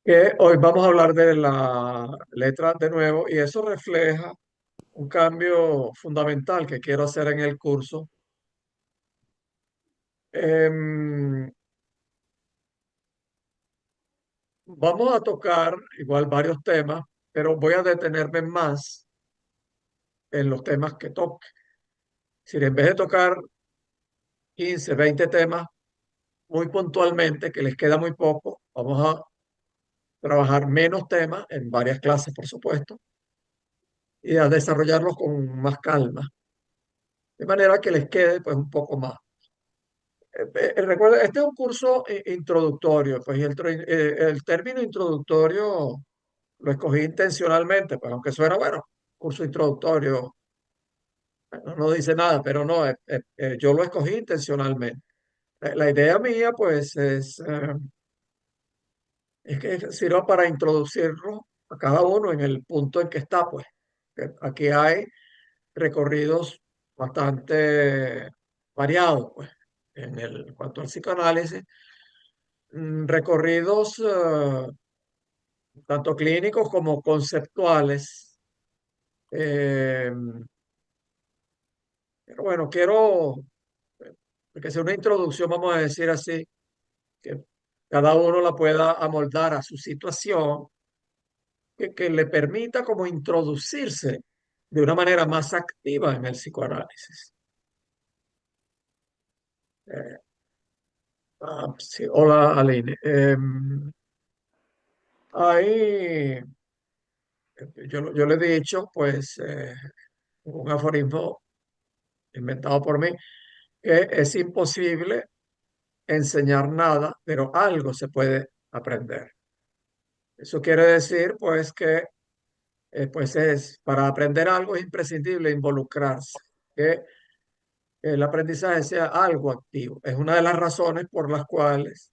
que hoy vamos a hablar de la letra de nuevo y eso refleja un cambio fundamental que quiero hacer en el curso. Em, Vamos a tocar igual varios temas, pero voy a detenerme más en los temas que toque. Si en vez de tocar 15, 20 temas muy puntualmente, que les queda muy poco, vamos a trabajar menos temas en varias clases, por supuesto, y a desarrollarlos con más calma, de manera que les quede pues un poco más. Recuerda, este es un curso introductorio, pues y el término introductorio lo escogí intencionalmente, pues aunque suena bueno, curso introductorio, no dice nada, pero no, yo lo escogí intencionalmente. La idea mía, pues, es que sirva para introducirlo a cada uno en el punto en que está, pues. Aquí hay recorridos bastante variados, pues, en cuanto al psicoanálisis, recorridos tanto clínicos como conceptuales. Eh, pero bueno, quiero que sea una introducción, vamos a decir así, que cada uno la pueda amoldar a su situación, que le permita como introducirse de una manera más activa en el psicoanálisis. Eh, sí, hola, Aline. Ahí yo le he dicho, pues, un aforismo inventado por mí, que es imposible enseñar nada, pero algo se puede aprender. Eso quiere decir, pues, que pues para aprender algo es imprescindible involucrarse, que el aprendizaje sea algo activo. Es una de las razones por las cuales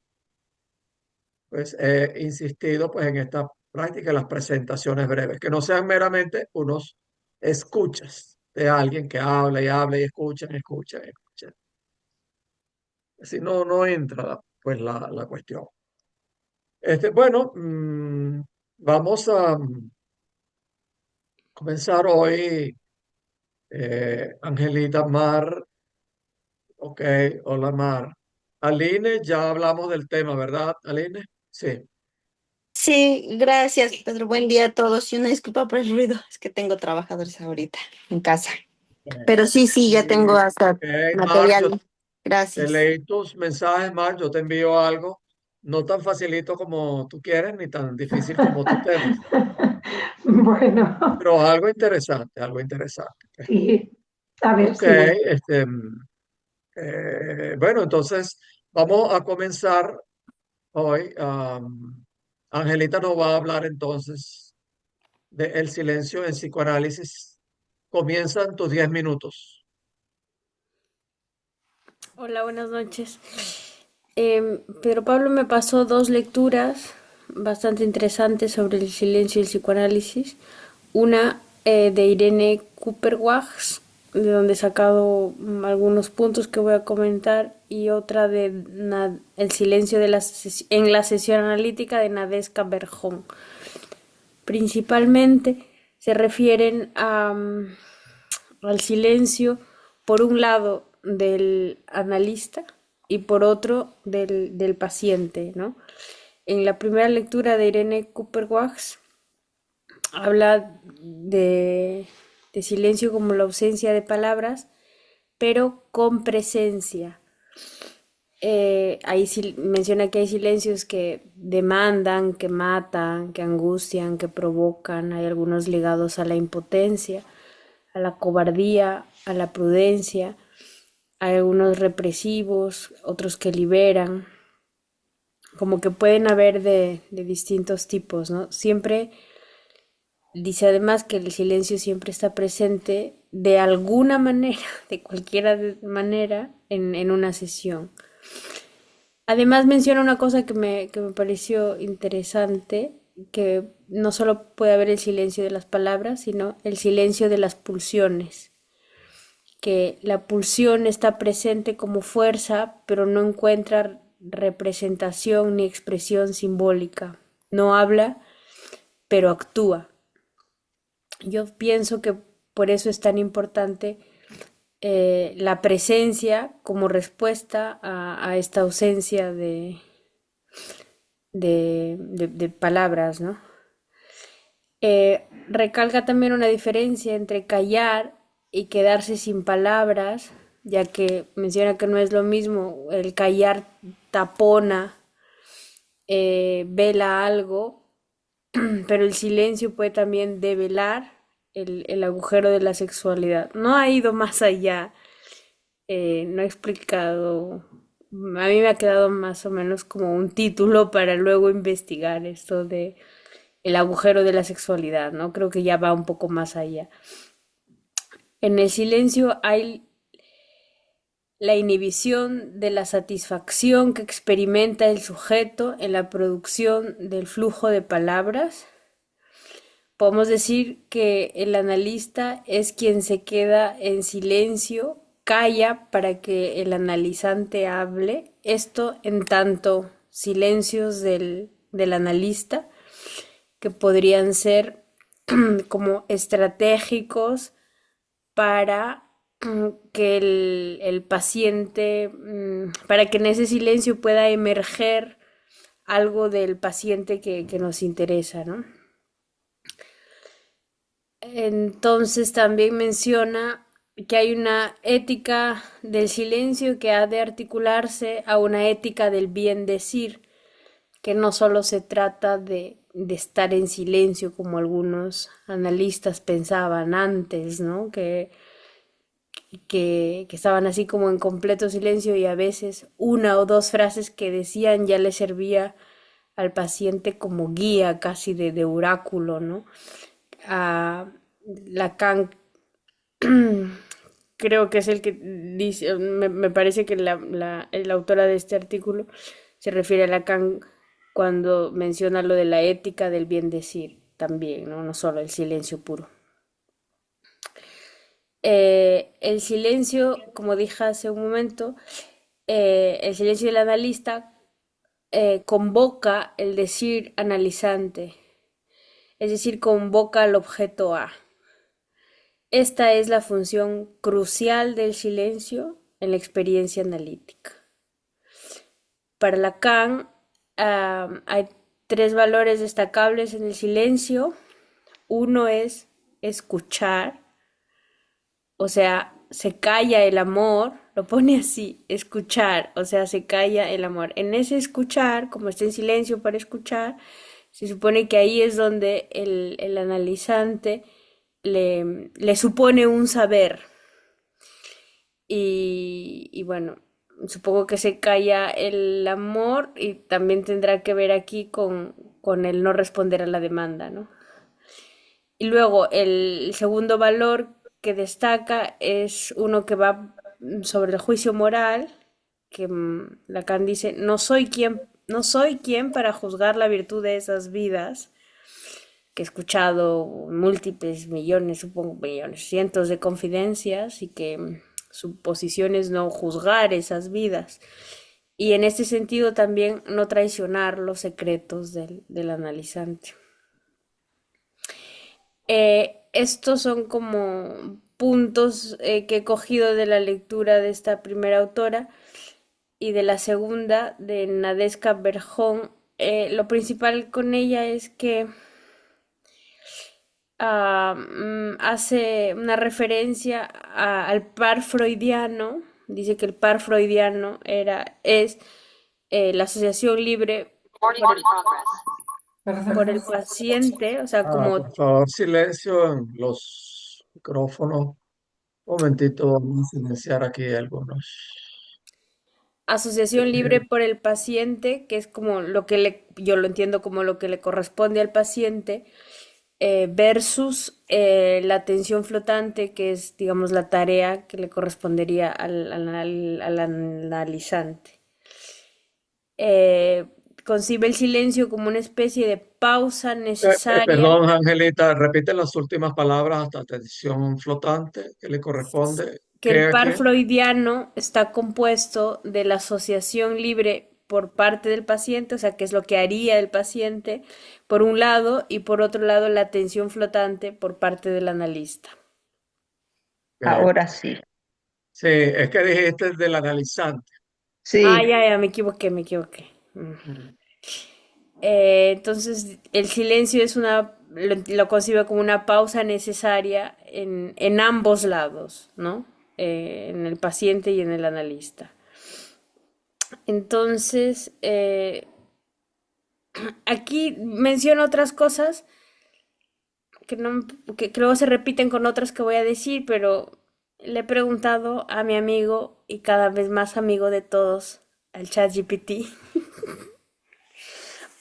pues, he insistido pues, en esta práctica, las presentaciones breves, que no sean meramente unos escuchas de alguien que habla y habla y escuchan, escuchan, escuchan. Así no entra pues la cuestión. Bueno, vamos a comenzar hoy, Angelita Mar. Ok, hola Mar. Aline, ya hablamos del tema, ¿verdad, Aline? Sí. Sí, gracias, Pedro. Buen día a todos y una disculpa por el ruido, es que tengo trabajadores ahorita en casa. Pero sí, sí, ya tengo hasta Ok, Mar, yo material. te Gracias. leí tus mensajes, Mar, yo te envío algo, no tan facilito como tú quieres, ni tan difícil como tú temes, Bueno, pero algo interesante, algo interesante. sí, a ver Ok, si. bueno, entonces vamos a comenzar hoy. Angelita nos va a hablar entonces de el silencio en psicoanálisis. Comienzan tus 10 minutos. Hola, buenas noches. Pedro Pablo me pasó dos lecturas bastante interesantes sobre el silencio y el psicoanálisis. Una de Irene Cooper-Wachs, de donde he sacado algunos puntos que voy a comentar, y otra de El silencio de en la sesión analítica de Nadeska Berjón. Principalmente se refieren al silencio, por un lado, del analista y por otro del paciente, ¿no? En la primera lectura de Irene Cooper-Wachs habla de silencio como la ausencia de palabras, pero con presencia. Ahí sí menciona que hay silencios que demandan, que matan, que angustian, que provocan. Hay algunos ligados a la impotencia, a la cobardía, a la prudencia. Hay algunos represivos, otros que liberan. Como que pueden haber de distintos tipos, ¿no? Siempre dice además que el silencio siempre está presente de alguna manera, de cualquiera manera, en una sesión. Además menciona una cosa que me pareció interesante, que no solo puede haber el silencio de las palabras, sino el silencio de las pulsiones, que la pulsión está presente como fuerza, pero no encuentra representación ni expresión simbólica. no habla, pero actúa. Yo pienso que por eso es tan importante la presencia como respuesta a esta ausencia de palabras, ¿no? Recalca también una diferencia entre callar y quedarse sin palabras, ya que menciona que no es lo mismo, el callar tapona, vela algo, pero el silencio puede también develar el agujero de la sexualidad. No ha ido más allá, no ha explicado, a mí me ha quedado más o menos como un título para luego investigar esto de el agujero de la sexualidad, ¿no? Creo que ya va un poco más allá. En el silencio hay la inhibición de la satisfacción que experimenta el sujeto en la producción del flujo de palabras. Podemos decir que el analista es quien se queda en silencio, calla para que el analizante hable. Esto en tanto silencios del analista que podrían ser como estratégicos para que el paciente, para que en ese silencio pueda emerger algo del paciente que nos interesa, ¿no? Entonces también menciona que hay una ética del silencio que ha de articularse a una ética del bien decir, que no solo se trata de estar en silencio como algunos analistas pensaban antes, ¿no? Que estaban así como en completo silencio y a veces una o dos frases que decían ya le servía al paciente como guía casi de oráculo, ¿no? A Lacan creo que es el que dice, me parece que la autora de este artículo se refiere a Lacan cuando menciona lo de la ética del bien decir también, ¿no? No solo el silencio puro. El silencio, como dije hace un momento, el silencio del analista convoca el decir analizante, es decir, convoca al objeto A. Esta es la función crucial del silencio en la experiencia analítica. Para Lacan, hay tres valores destacables en el silencio. Uno es escuchar, o sea, se calla el amor, lo pone así, escuchar, o sea, se calla el amor. En ese escuchar, como está en silencio para escuchar, se supone que ahí es donde el analizante le supone un saber. Y bueno, supongo que se calla el amor y también tendrá que ver aquí con el no responder a la demanda, ¿no? Y luego el segundo valor que destaca es uno que va sobre el juicio moral, que Lacan dice, no soy quien para juzgar la virtud de esas vidas, que he escuchado múltiples millones, supongo millones, cientos de confidencias y que su posición es no juzgar esas vidas. Y en este sentido también no traicionar los secretos del analizante. Estos son como puntos que he cogido de la lectura de esta primera autora y de la segunda, de Nadezhda Berjón. Lo principal con ella es que hace una referencia al par freudiano, dice que el par freudiano es la asociación libre por el paciente, o sea, como Por favor, silencio en los micrófonos. Un momentito, vamos a silenciar aquí algunos. asociación libre por el paciente, que es como lo que yo lo entiendo como lo que le corresponde al paciente, versus la atención flotante, que es, digamos, la tarea que le correspondería al analizante. Eh, Concibe el silencio como una especie de pausa necesaria, Perdón, Angelita, repite las últimas palabras hasta atención flotante que le corresponde. que ¿Qué el a par quién? freudiano está compuesto de la asociación libre por parte del paciente, o sea, qué es lo que haría el paciente, por un lado, y por otro lado, la atención flotante por parte del analista. Ok. Ahora sí. Sí, es que dijiste del analizante. Ah, Sí, ya, me equivoqué, me equivoqué. Mm. Entonces, el silencio es lo concibo como una pausa necesaria en ambos lados, ¿no? En el paciente y en el analista. Entonces, aquí menciono otras cosas que, no, que luego se repiten con otras que voy a decir, pero le he preguntado a mi amigo y cada vez más amigo de todos, al ChatGPT,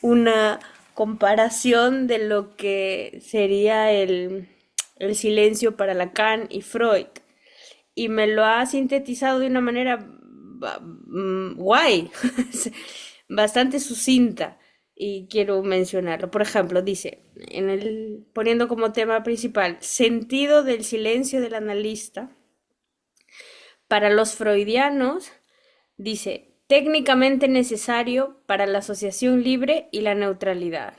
una comparación de lo que sería el silencio para Lacan y Freud. Y me lo ha sintetizado de una manera guay, bastante sucinta. Y quiero mencionarlo. Por ejemplo, dice, poniendo como tema principal, sentido del silencio del analista. Para los freudianos, dice, técnicamente necesario para la asociación libre y la neutralidad.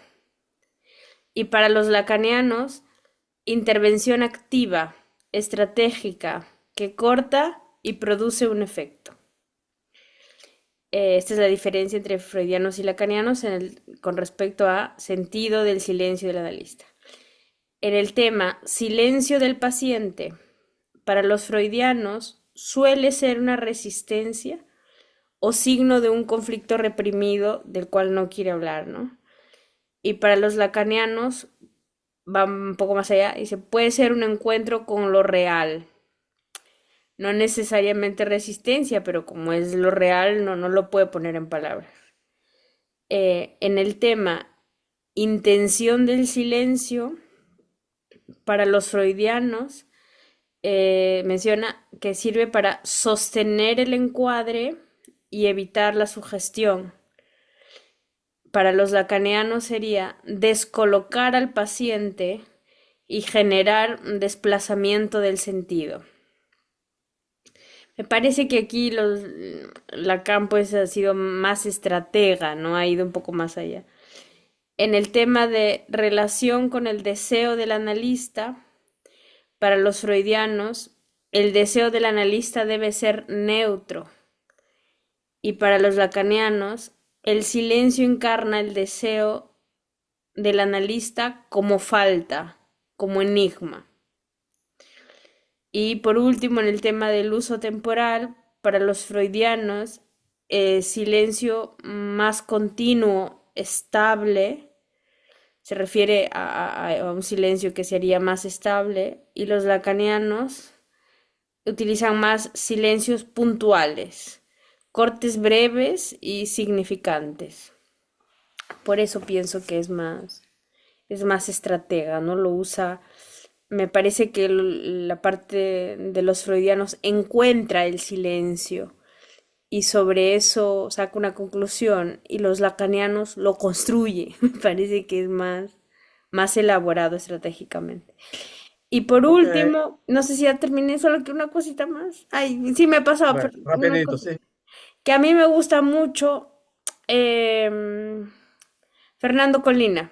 Y para los lacanianos, intervención activa, estratégica, que corta y produce un efecto. Esta es la diferencia entre freudianos y lacanianos con respecto a sentido del silencio del analista. En el tema silencio del paciente, para los freudianos suele ser una resistencia o signo de un conflicto reprimido del cual no quiere hablar, ¿no? Y para los lacanianos va un poco más allá, dice, puede ser un encuentro con lo real, no necesariamente resistencia, pero como es lo real, no lo puede poner en palabras. En el tema intención del silencio, para los freudianos, menciona que sirve para sostener el encuadre y evitar la sugestión. Para los lacanianos sería descolocar al paciente y generar un desplazamiento del sentido. Me parece que aquí Lacan pues ha sido más estratega, ¿no? Ha ido un poco más allá. En el tema de relación con el deseo del analista, para los freudianos, el deseo del analista debe ser neutro. Y para los lacanianos, el silencio encarna el deseo del analista como falta, como enigma. Y por último, en el tema del uso temporal, para los freudianos, silencio más continuo, estable, se refiere a un silencio que sería más estable, y los lacanianos utilizan más silencios puntuales, cortes breves y significantes. Por eso pienso que es más estratega, ¿no? Lo usa, me parece que la parte de los freudianos encuentra el silencio y sobre eso saca una conclusión y los lacanianos lo construye. Me parece que es más elaborado estratégicamente. Y por Ok, último, no sé si ya terminé, solo que una cosita más. Ay, sí me ha pasado, bueno, pero una rapidito, cosa sí. que a mí me gusta mucho, em, Fernando Colina.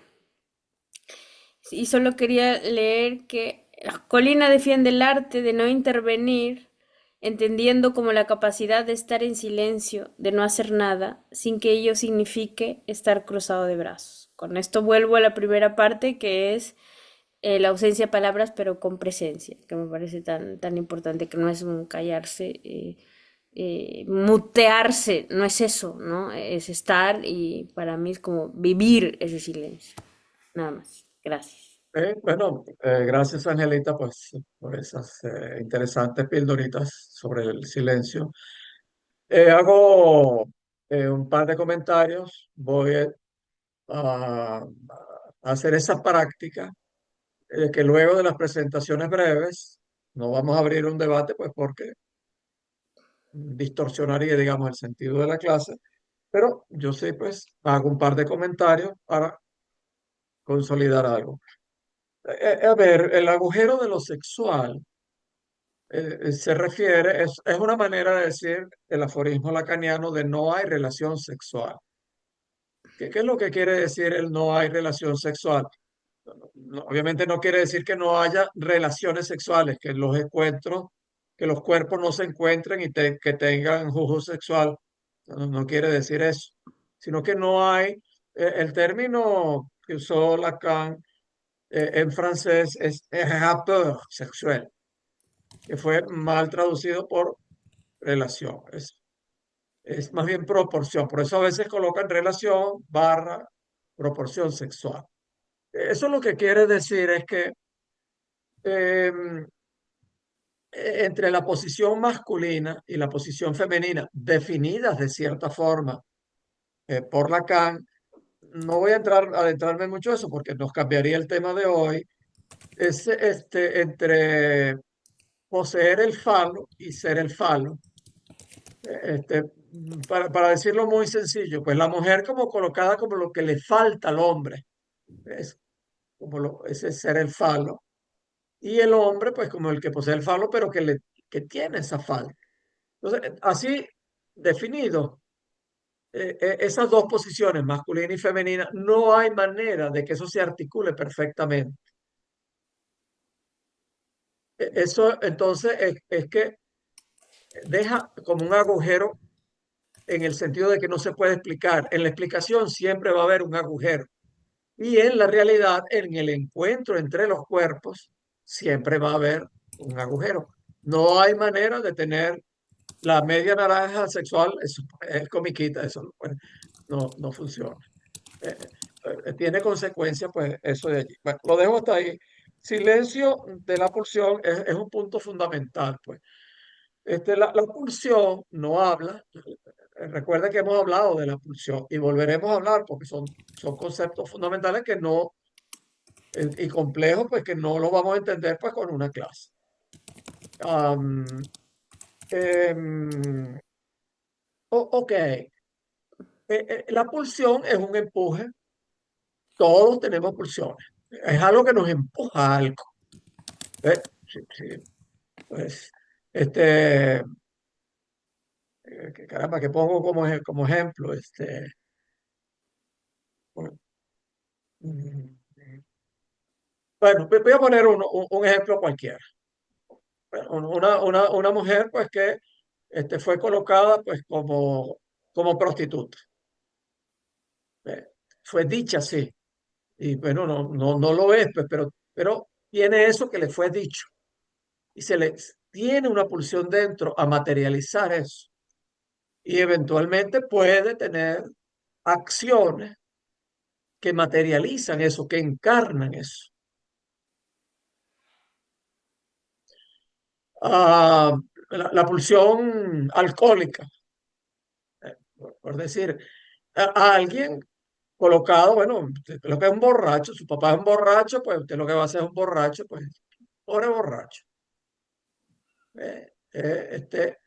Y solo quería leer que Colina defiende el arte de no intervenir, entendiendo como la capacidad de estar en silencio, de no hacer nada, sin que ello signifique estar cruzado de brazos. Con esto vuelvo a la primera parte, que es la ausencia de palabras, pero con presencia, que me parece tan importante, que no es un callarse, mutearse, no es eso, ¿no? Es estar y para mí es como vivir ese silencio. Nada más. Gracias. Bueno, gracias Angelita pues, por esas interesantes pildoritas sobre el silencio. Hago un par de comentarios. Voy a hacer esa práctica que luego de las presentaciones breves, no vamos a abrir un debate, pues porque distorsionaría, digamos, el sentido de la clase, pero yo sí, pues, hago un par de comentarios para consolidar algo. A ver, el agujero de lo sexual se refiere, es una manera de decir el aforismo lacaniano de no hay relación sexual. ¿Qué es lo que quiere decir el no hay relación sexual? Obviamente no quiere decir que no haya relaciones sexuales, que los encuentros, que los cuerpos no se encuentren y que tengan jugo sexual. No quiere decir eso, sino que no hay, el término que usó Lacan en francés es rapport sexuel, que fue mal traducido por relación. Es más bien proporción. Por eso a veces colocan relación barra proporción sexual. Eso lo que quiere decir es que em, entre la posición masculina y la posición femenina, definidas de cierta forma por Lacan, no voy a adentrarme mucho en eso porque nos cambiaría el tema de hoy, es entre poseer el falo y ser el falo. Para decirlo muy sencillo, pues la mujer como colocada como lo que le falta al hombre, es ese ser el falo, y el hombre pues como el que posee el falo, pero que tiene esa falta. Entonces, así definido, esas dos posiciones, masculina y femenina, no hay manera de que eso se articule perfectamente. Eso entonces es que deja como un agujero en el sentido de que no se puede explicar. En la explicación siempre va a haber un agujero. Y en la realidad, en el encuentro entre los cuerpos, siempre va a haber un agujero. No hay manera de tener la media naranja sexual, eso es comiquita, eso no funciona. Eh, Tiene consecuencias, pues, eso de allí. Bueno, lo dejo hasta ahí. Silencio de la pulsión es un punto fundamental, pues. La pulsión no habla. Recuerda que hemos hablado de la pulsión y volveremos a hablar porque son conceptos fundamentales que no, y complejos, pues que no los vamos a entender pues con una clase. Am, em, ok, la pulsión es un empuje. Todos tenemos pulsiones. Es algo que nos empuja a algo. Sí, sí, pues, caramba, que pongo como ejemplo, bueno, mm, bueno, voy a poner un ejemplo cualquiera. Bueno, una mujer, pues, que fue colocada, pues, como prostituta. Eh, Fue dicha así. Y bueno, no lo es, pues, pero tiene eso que le fue dicho. Y se le tiene una pulsión dentro a materializar eso. Y eventualmente puede tener acciones que materializan eso, que encarnan eso. Ah, la pulsión alcohólica, por decir, a alguien colocado, bueno, usted lo que es un borracho, su papá es un borracho, pues usted lo que va a hacer es un borracho, pues pobre borracho. Eh, eh, este,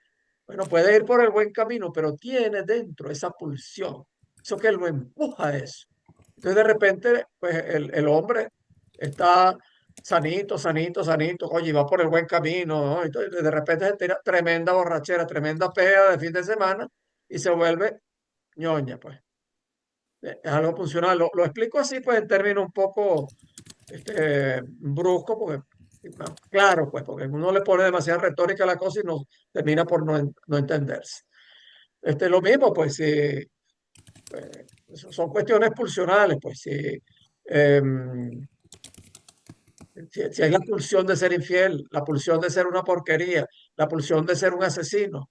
bueno, puede ir por el buen camino, pero tiene dentro esa pulsión, eso que lo empuja a eso. Entonces de repente, pues el hombre está sanito, sanito, sanito, oye, va por el buen camino, ¿no? Entonces de repente se tira tremenda borrachera, tremenda pea de fin de semana y se vuelve ñoña, pues. Es algo funcional. Lo explico así, pues en términos un poco brusco, porque, claro, pues, porque uno le pone demasiada retórica a la cosa y no termina por no entenderse. Lo mismo, pues, si son cuestiones pulsionales, pues, si hay la pulsión de ser infiel, la pulsión de ser una porquería, la pulsión de ser un asesino,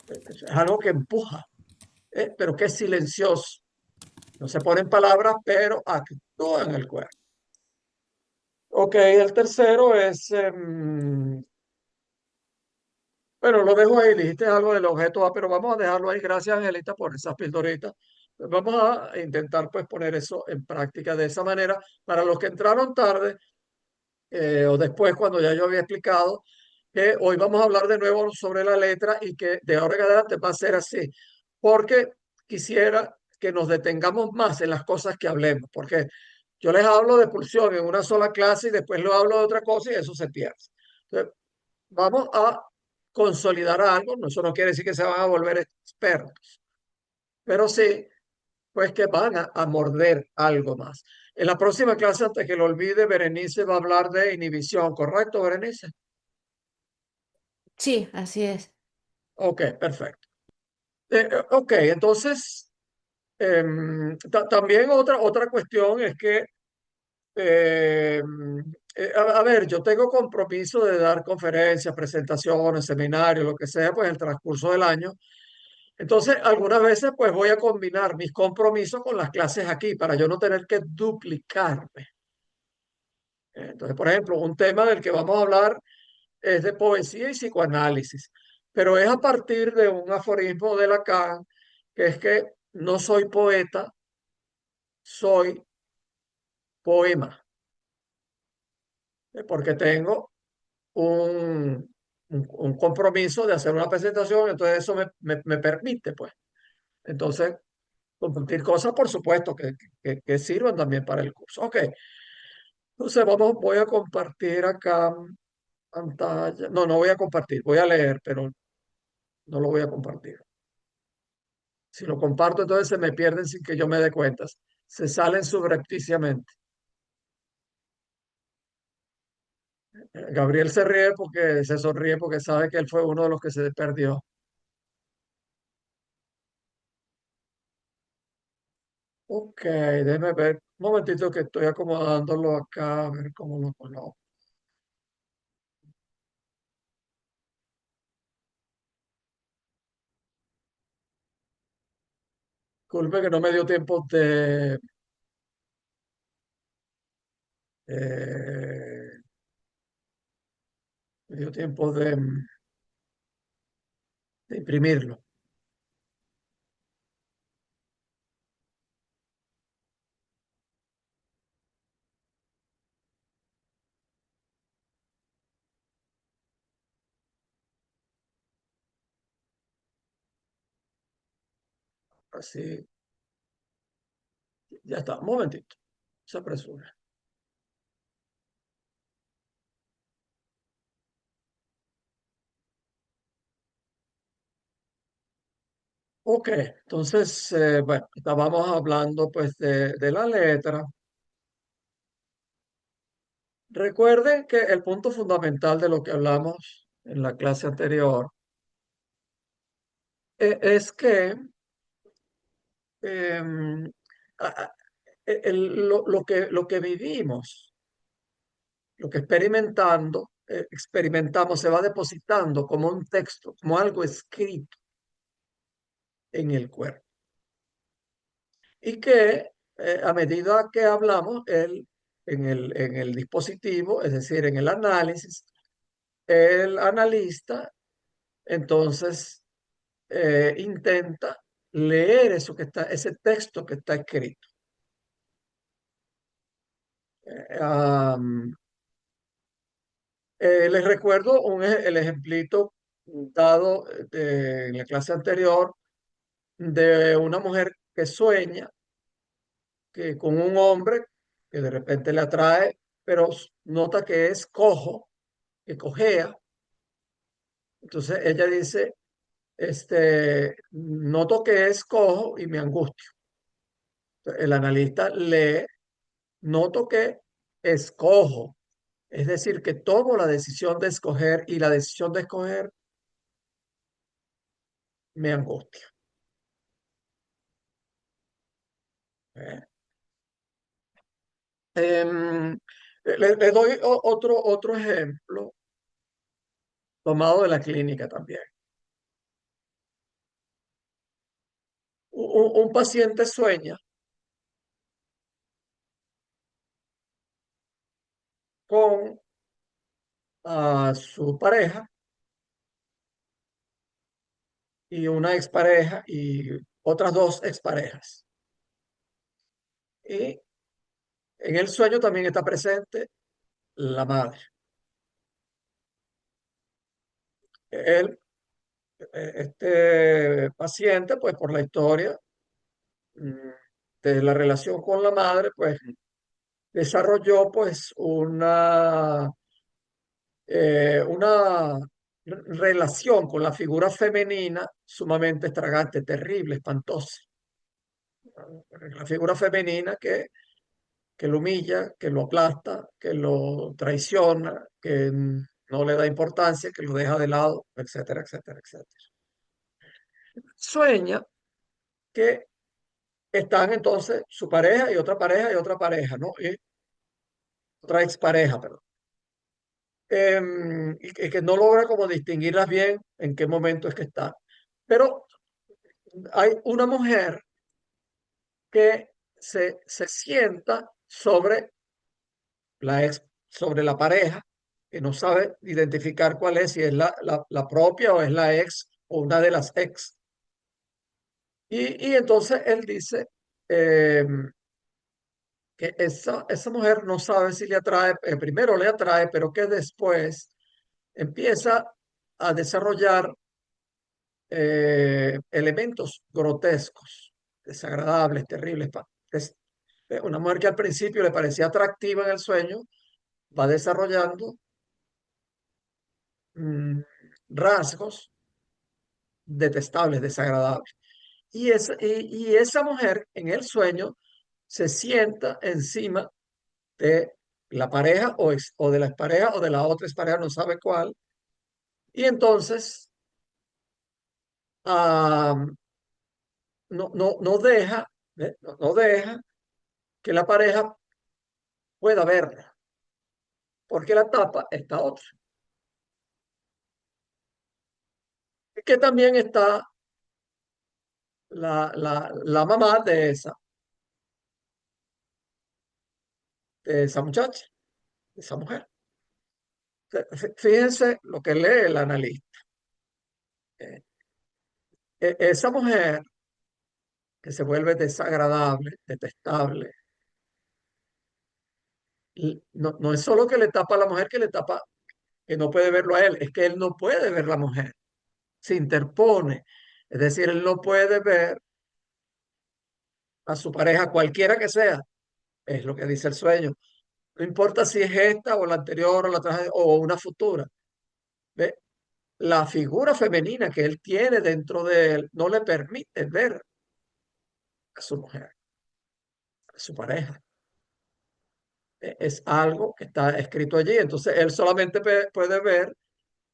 es algo que empuja, pero que es silencioso. No se ponen palabras, pero actúa en el cuerpo. Ok, el tercero es, bueno, lo dejo ahí, dijiste algo del objeto A, pero vamos a dejarlo ahí. Gracias, Angelita, por esas pildoritas. Vamos a intentar pues poner eso en práctica de esa manera. Para los que entraron tarde o después, cuando ya yo había explicado, que hoy vamos a hablar de nuevo sobre la letra y que de ahora en adelante va a ser así, porque quisiera que nos detengamos más en las cosas que hablemos, porque yo les hablo de pulsión en una sola clase y después lo hablo de otra cosa y eso se pierde. Entonces, vamos a consolidar algo. Eso no quiere decir que se van a volver expertos, pero sí, pues que van a morder algo más. En la próxima clase, antes que lo olvide, Berenice va a hablar de inhibición, ¿correcto, Berenice? Sí, así es. Ok, perfecto. Ok, entonces, también otra cuestión es que, eh, a ver, yo tengo compromiso de dar conferencias, presentaciones, seminarios, lo que sea, pues en el transcurso del año. Entonces, algunas veces, pues voy a combinar mis compromisos con las clases aquí para yo no tener que duplicarme. Entonces, por ejemplo, un tema del que vamos a hablar es de poesía y psicoanálisis, pero es a partir de un aforismo de Lacan, que es que no soy poeta, soy poema, porque tengo un compromiso de hacer una presentación, entonces eso me permite, pues. Entonces, compartir cosas, por supuesto, que sirvan también para el curso. Ok, entonces voy a compartir acá pantalla. No, no voy a compartir, voy a leer, pero no lo voy a compartir. Si lo comparto, entonces se me pierden sin que yo me dé cuenta. Se salen subrepticiamente. Gabriel se ríe porque se sonríe porque sabe que él fue uno de los que se perdió. Ok, déjeme ver. Un momentito que estoy acomodándolo acá, a ver cómo lo coloco. Disculpe que no me dio tiempo eh, me dio tiempo de imprimirlo. Así, ya está. Un momentito. Se apresura. Ok, entonces, bueno, estábamos hablando pues de la letra. Recuerden que el punto fundamental de lo que hablamos en la clase anterior es que em, a- a- lo que vivimos, lo que experimentamos, se va depositando como un texto, como algo escrito en el cuerpo. Y que a medida que hablamos, en el dispositivo, es decir, en el análisis, el analista entonces intenta leer ese texto que está escrito. Am, les recuerdo el ejemplito dado en la clase anterior de una mujer que sueña que con un hombre que de repente le atrae, pero nota que es cojo, que cojea. Entonces ella dice, noto que es cojo y me angustio. El analista lee, noto que escojo, es decir, que tomo la decisión de escoger y la decisión de escoger me angustia. ¿Eh? Em, le doy otro ejemplo tomado de la clínica también. Un paciente sueña con a su pareja y una expareja y otras dos exparejas. Y en el sueño también está presente la madre. Él, este paciente, pues por la historia mm, de la relación con la madre, pues desarrolló pues una relación con la figura femenina sumamente extravagante, terrible, espantosa. La figura femenina que lo humilla, que lo aplasta, que lo traiciona, que no le da importancia, que lo deja de lado, etcétera, etcétera, etcétera. Sueña que están entonces su pareja y otra pareja y otra pareja, ¿no? Y otra expareja, perdón. Y que no logra como distinguirlas bien en qué momento es que está. Pero hay una mujer que se sienta la ex, sobre la pareja, que no sabe identificar cuál es, si es la propia o es la ex o una de las ex. Y entonces él dice eh, que esa mujer no sabe si le atrae, primero le atrae, pero que después empieza a desarrollar elementos grotescos, desagradables, terribles. Una mujer que al principio le parecía atractiva en el sueño, va desarrollando mm, rasgos detestables, desagradables. Y esa mujer en el sueño se sienta encima de la pareja o de la expareja o de la otra expareja, no sabe cuál. Y entonces ah, no deja, no deja que la pareja pueda verla, porque la tapa está otra. Y que también está la mamá de esa muchacha, de esa mujer. Fíjense lo que lee el analista. Eh, Esa mujer que se vuelve desagradable, detestable, y no es solo que le tapa a la mujer, que le tapa, que no puede verlo a él, es que él no puede ver la mujer, se interpone. Es decir, él no puede ver a su pareja, cualquiera que sea, es lo que dice el sueño. No importa si es esta o la anterior o la o una futura. ¿Ve? La figura femenina que él tiene dentro de él no le permite ver a su mujer, a su pareja. Es algo que está escrito allí. Entonces él solamente puede ver,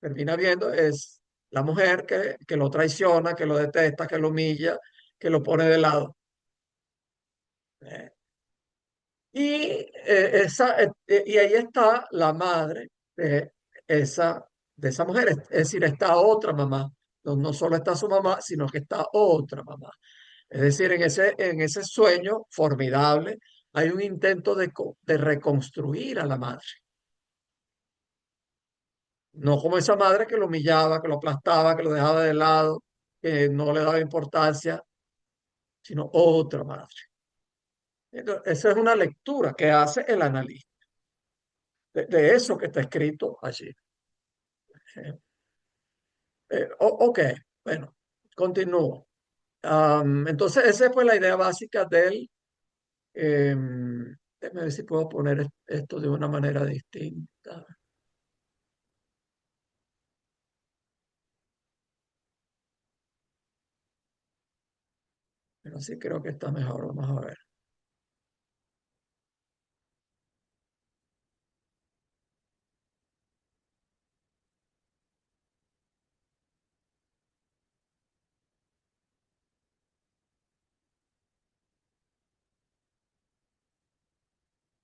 termina viendo, es la mujer que lo traiciona, que lo detesta, que lo humilla, que lo pone de lado. Eh, y ahí está la madre de de esa mujer. Es decir, está otra mamá. No solo está su mamá, sino que está otra mamá. Es decir, en ese sueño formidable hay un intento de reconstruir a la madre. No como esa madre que lo humillaba, que lo aplastaba, que lo dejaba de lado, que no le daba importancia, sino otra madre. Entonces, esa es una lectura que hace el analista de eso que está escrito allí. Ok, bueno, continúo. Entonces, esa fue la idea básica del... déjame ver si puedo poner esto de una manera distinta. Pero sí creo que está mejor. Vamos a ver.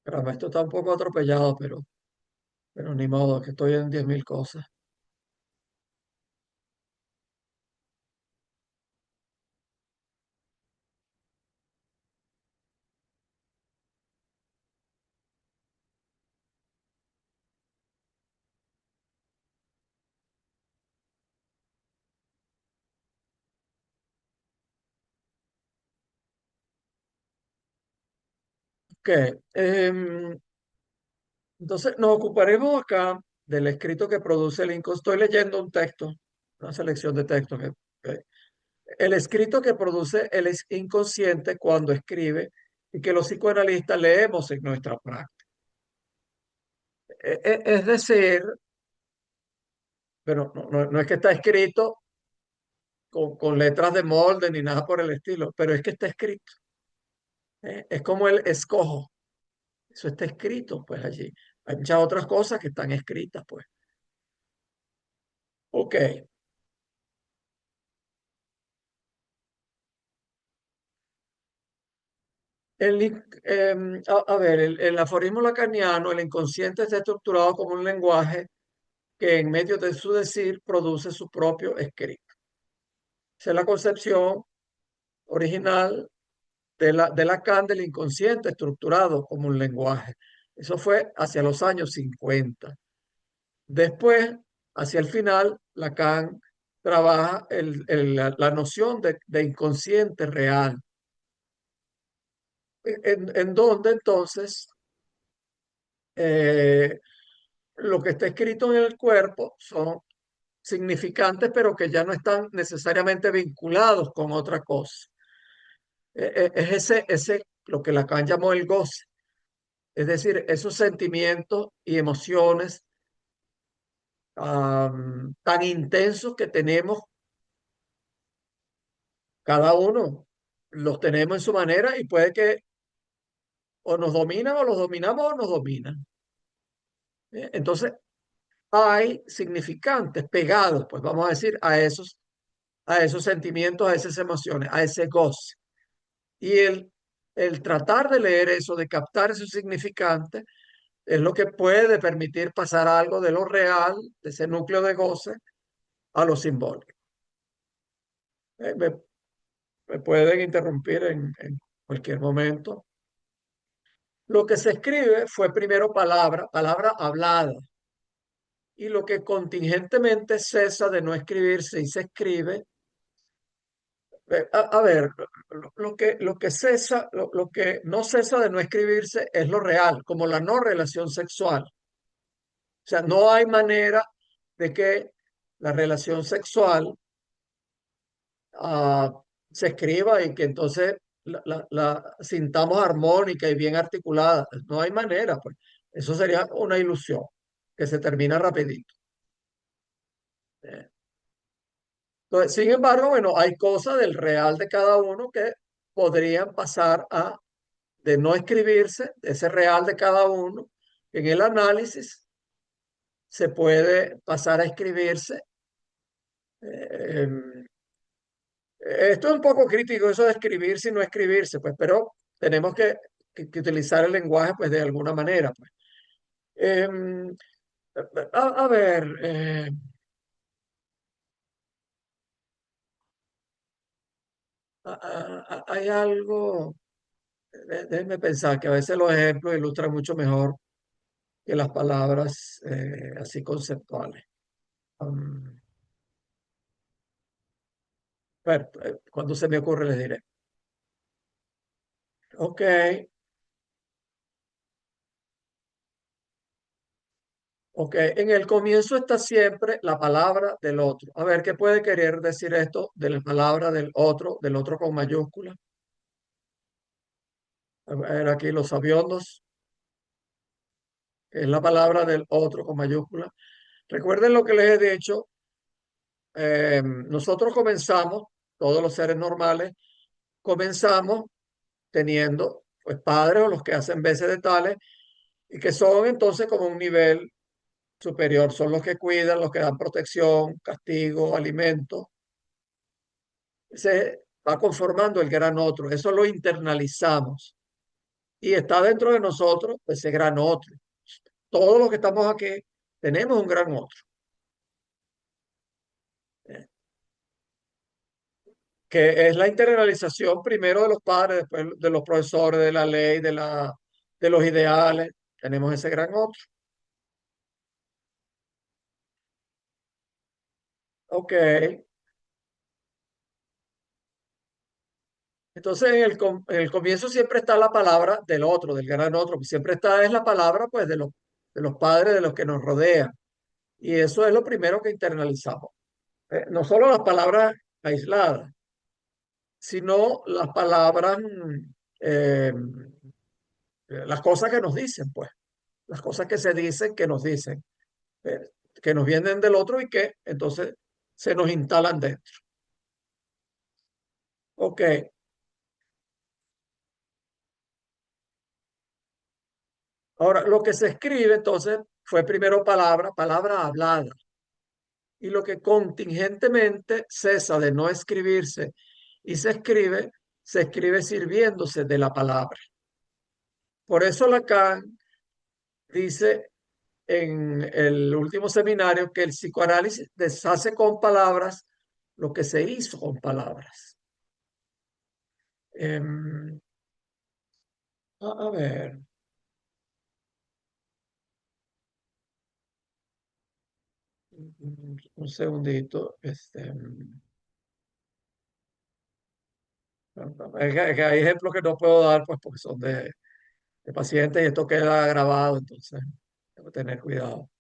Caramba, esto está un poco atropellado, pero ni modo, que estoy en 10.000 cosas. Ok, entonces nos ocuparemos acá del escrito que produce el inconsciente. Estoy leyendo un texto, una selección de textos. El escrito que produce el inconsciente cuando escribe y que los psicoanalistas leemos en nuestra práctica. Es decir, pero no es que está escrito con letras de molde ni nada por el estilo, pero es que está escrito. Es como el escojo, eso está escrito pues allí. Hay muchas otras cosas que están escritas pues. Ok, a ver, el aforismo lacaniano, el inconsciente está estructurado como un lenguaje que en medio de su decir produce su propio escrito. Esa es la concepción original de Lacan del inconsciente estructurado como un lenguaje. Eso fue hacia los años 50. Después, hacia el final, Lacan trabaja la noción de inconsciente real, en donde entonces eh, lo que está escrito en el cuerpo son significantes, pero que ya no están necesariamente vinculados con otra cosa. Es lo que Lacan llamó el goce, es decir, esos sentimientos y emociones tan intensos que tenemos cada uno, los tenemos en su manera y puede que o nos dominan o los dominamos o nos dominan. Entonces, hay significantes pegados, pues vamos a decir, a esos sentimientos, a esas emociones, a ese goce. Y el tratar de leer eso, de captar esos significantes, es lo que puede permitir pasar algo de lo real, de ese núcleo de goce, a lo simbólico. Eh, me, me pueden interrumpir en cualquier momento. Lo que se escribe fue primero palabra hablada, y lo que contingentemente cesa de no escribirse y se escribe. A ver, lo que cesa, lo que no cesa de no escribirse es lo real, como la no relación sexual. O sea, no hay manera de que la relación sexual ah, se escriba y que entonces la sintamos armónica y bien articulada. No hay manera, pues. Eso sería una ilusión que se termina rapidito. Eh, Entonces, sin embargo, bueno, hay cosas del real de cada uno que podrían pasar de no escribirse, de ese real de cada uno. En el análisis se puede pasar a escribirse. Eh, Esto es un poco crítico, eso de escribirse y no escribirse, pues, pero tenemos que utilizar el lenguaje, pues, de alguna manera, pues. Em, a ver, hay algo, déjenme pensar que a veces los ejemplos ilustran mucho mejor que las palabras así conceptuales. Um, cuando se me ocurre les diré. Ok, ok. En el comienzo está siempre la palabra del otro. A ver, ¿qué puede querer decir esto de la palabra del otro con mayúscula? A ver, aquí los sabiondos, es la palabra del otro con mayúscula. Recuerden lo que les he dicho. Nosotros comenzamos, todos los seres normales, comenzamos teniendo pues padres o los que hacen veces de tales y que son entonces como un nivel superior, son los que cuidan, los que dan protección, castigo, alimento. Se va conformando el gran otro, eso lo internalizamos y está dentro de nosotros ese gran otro. Todos los que estamos aquí tenemos un gran otro, eh, que es la internalización primero de los padres, después de los profesores, de la ley, de los ideales. Tenemos ese gran otro. Ok, entonces en el comienzo siempre está la palabra del otro, del gran otro, siempre está es la palabra pues de los padres, de los que nos rodean. Y eso es lo primero que internalizamos. No solo las palabras aisladas, sino las palabras, eh, las cosas que nos dicen, pues, las cosas que se dicen, que nos dicen. Eh, que nos vienen del otro y que entonces se nos instalan dentro. Ok, ahora lo que se escribe entonces fue primero palabra, palabra hablada, y lo que contingentemente cesa de no escribirse y se escribe sirviéndose de la palabra. Por eso Lacan dice en el último seminario que el psicoanálisis deshace con palabras lo que se hizo con palabras. Em, a ver, un segundito. Es que hay ejemplos que no puedo dar, pues, porque son de pacientes y esto queda grabado, entonces tengo que tener cuidado.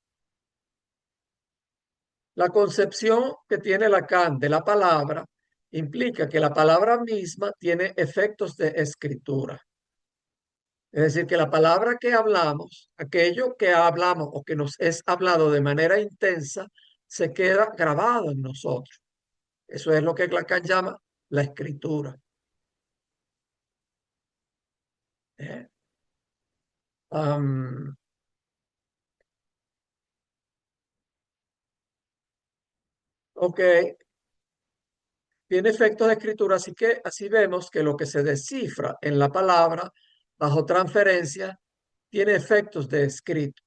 La concepción que tiene Lacan de la palabra implica que la palabra misma tiene efectos de escritura. Es decir, que la palabra que hablamos, aquello que hablamos o que nos es hablado de manera intensa, se queda grabado en nosotros. Eso es lo que Lacan llama la escritura. ¿Eh? Am, ok, tiene efectos de escritura, así que así vemos que lo que se descifra en la palabra bajo transferencia tiene efectos de escrito,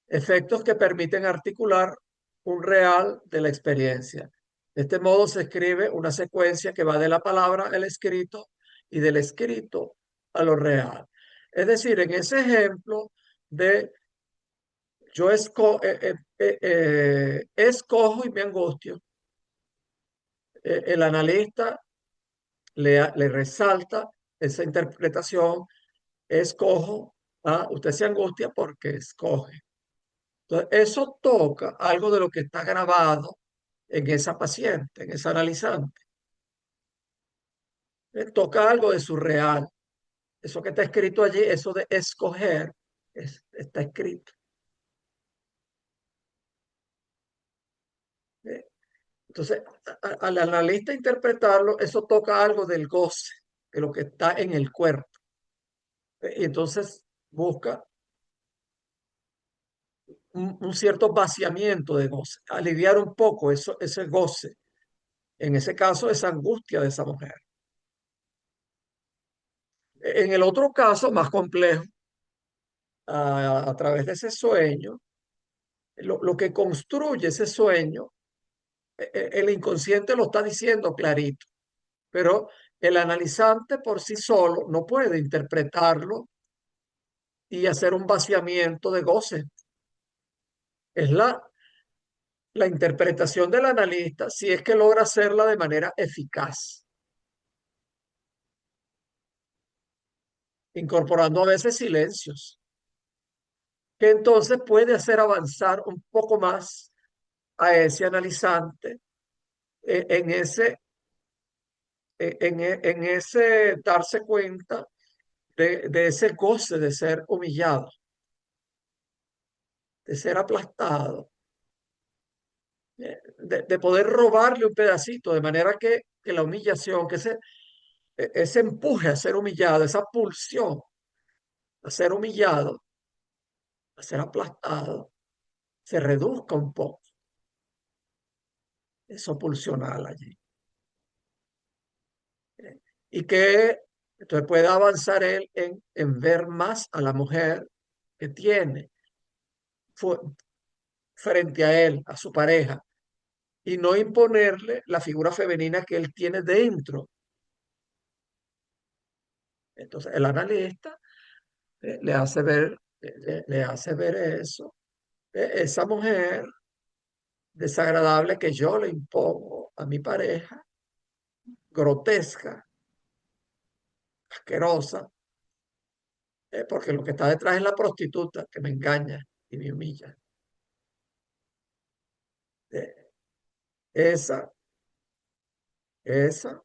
efectos que permiten articular un real de la experiencia. De este modo se escribe una secuencia que va de la palabra al escrito y del escrito a lo real. Es decir, en ese ejemplo de escojo y me angustio, el analista le resalta esa interpretación, escojo, usted se angustia porque escoge. Entonces, eso toca algo de lo que está grabado en esa paciente, en esa analizante. Toca algo de su real. Eso que está escrito allí, eso de escoger, está escrito. ¿Eh? Entonces, al analista interpretarlo, eso toca algo del goce, de lo que está en el cuerpo. Y entonces busca un cierto vaciamiento de goce, aliviar un poco ese goce, en ese caso, esa angustia de esa mujer. En el otro caso, más complejo, a través de ese sueño, lo que construye ese sueño, el inconsciente lo está diciendo clarito, pero el analizante por sí solo no puede interpretarlo y hacer un vaciamiento de goce. Es la interpretación del analista si es que logra hacerla de manera eficaz, incorporando a veces silencios, que entonces puede hacer avanzar un poco más a ese analizante en en ese darse cuenta de ese goce de ser humillado, de ser aplastado, de poder robarle un pedacito, de manera que la humillación, ese empuje a ser humillado, esa pulsión a ser humillado, a ser aplastado, se reduzca un poco, eso pulsional allí. Y que entonces pueda avanzar él en ver más a la mujer que tiene frente a él, a su pareja, y no imponerle la figura femenina que él tiene dentro. Entonces, el analista le hace ver eso, esa mujer desagradable que yo le impongo a mi pareja, grotesca, asquerosa, porque lo que está detrás es la prostituta que me engaña y me humilla. Eh, esa, esa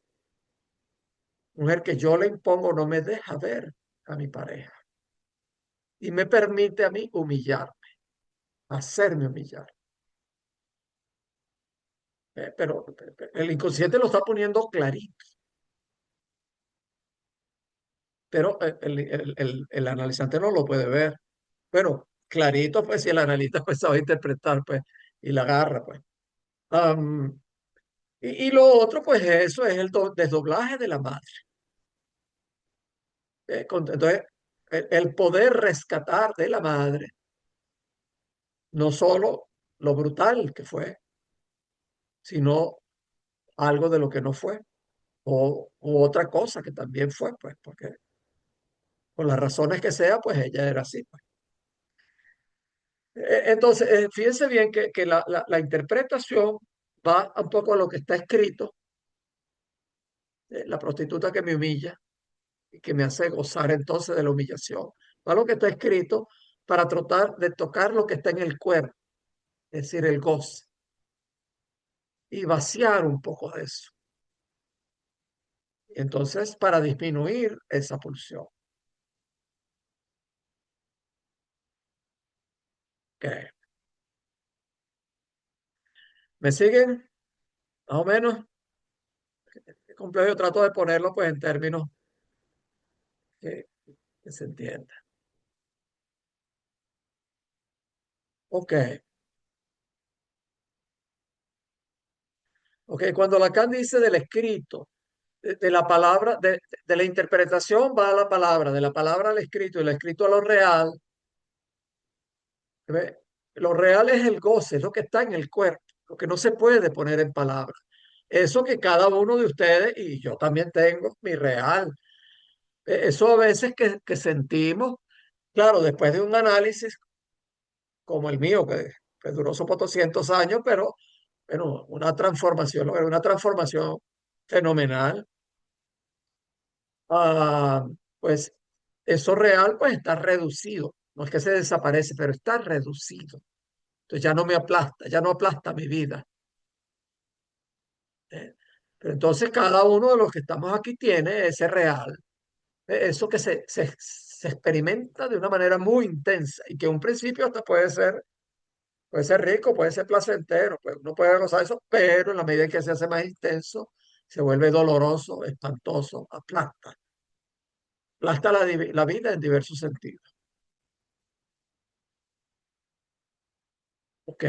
mujer que yo le impongo no me deja ver a mi pareja y me permite a mí humillarme, hacerme humillar. Pero el inconsciente lo está poniendo clarito, pero el analizante no lo puede ver. Bueno, clarito, pues si el analista pues sabe interpretar, pues, y la agarra, pues. Am, y lo otro, pues eso es el desdoblaje de la madre. Entonces, el poder rescatar de la madre, no solo lo brutal que fue, sino algo de lo que no fue, o u otra cosa que también fue, pues, porque por las razones que sea, pues ella era así, pues. Entonces, fíjense bien que la interpretación va un poco a lo que está escrito, la prostituta que me humilla y que me hace gozar entonces de la humillación, va a lo que está escrito para tratar de tocar lo que está en el cuerpo, es decir, el goce, y vaciar un poco de eso. Entonces, para disminuir esa pulsión. ¿Qué? ¿Me siguen? Más o menos. Complejo, yo trato de ponerlo pues en términos que, que se entienda. Ok. Ok, cuando Lacan dice del escrito, de la palabra, de la interpretación va a la palabra, de la palabra al escrito y el escrito a lo real. ¿Ve? Lo real es el goce, es lo que está en el cuerpo, lo que no se puede poner en palabras. Eso que cada uno de ustedes, y yo también tengo mi real, eso a veces que sentimos, claro, después de un análisis como el mío, que duró sopo 200 años, pero bueno, una transformación, ¿no? Era una transformación fenomenal. Ah, pues eso real pues está reducido. No es que se desaparece, pero está reducido. Entonces ya no me aplasta, ya no aplasta mi vida. ¿Eh? Pero entonces cada uno de los que estamos aquí tiene ese real, eso que se experimenta de una manera muy intensa y que en un principio hasta puede ser rico, puede ser placentero, pues uno puede gozar de eso, pero en la medida en que se hace más intenso, se vuelve doloroso, espantoso, aplasta. Aplasta la vida en diversos sentidos. ¿Ok?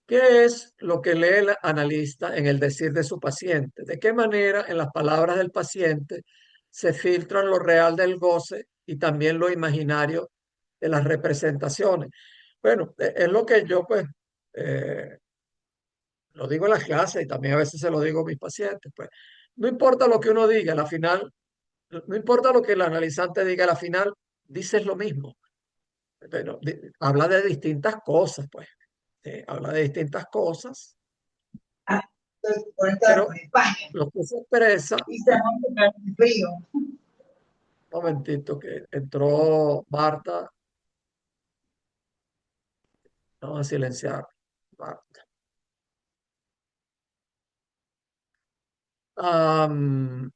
¿Qué es lo que lee el analista en el decir de su paciente? ¿De qué manera en las palabras del paciente se filtran lo real del goce y también lo imaginario de las representaciones? Bueno, es lo que yo pues eh, lo digo en las clases y también a veces se lo digo a mis pacientes. Pues no importa lo que uno diga, al final, no importa lo que el analizante diga, al final dices lo mismo. Pero habla de distintas cosas, pues. Habla de distintas cosas, Ah, entonces, conectada pero con España. lo que se expresa, Y se llama el río. un momentito que entró Marta, vamos a silenciar, Marta. Am,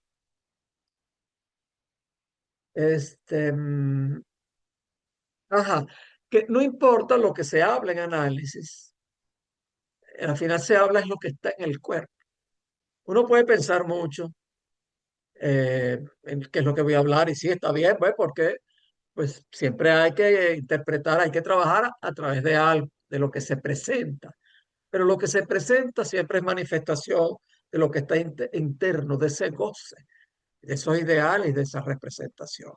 este, ajá, que no importa lo que se habla en análisis, al final se habla es lo que está en el cuerpo. Uno puede pensar mucho en qué es lo que voy a hablar y sí está bien, pues porque pues siempre hay que interpretar, hay que trabajar a través de algo, de lo que se presenta. Pero lo que se presenta siempre es manifestación de lo que está interno, de ese goce, de esos ideales, de esa representación.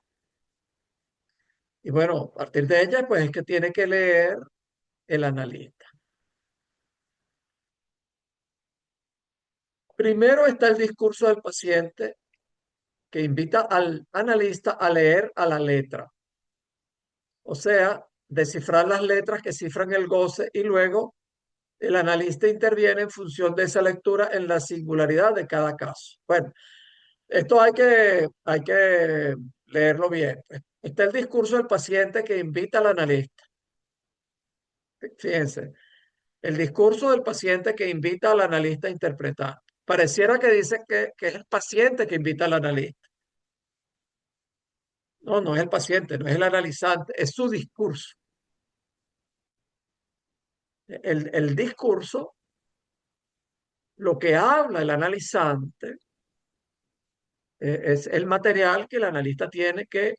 Y bueno, a partir de ella, pues es que tiene que leer el analista. Primero está el discurso del paciente que invita al analista a leer a la letra, o sea, descifrar las letras que cifran el goce y luego el analista interviene en función de esa lectura en la singularidad de cada caso. Bueno, esto hay que leerlo bien. Está el discurso del paciente que invita al analista. Fíjense, el discurso del paciente que invita al analista a interpretar. Pareciera que dice que es el paciente que invita al analista. No, no es el paciente, no es el analizante, es su discurso. El discurso lo que habla el analizante es el material que el analista tiene que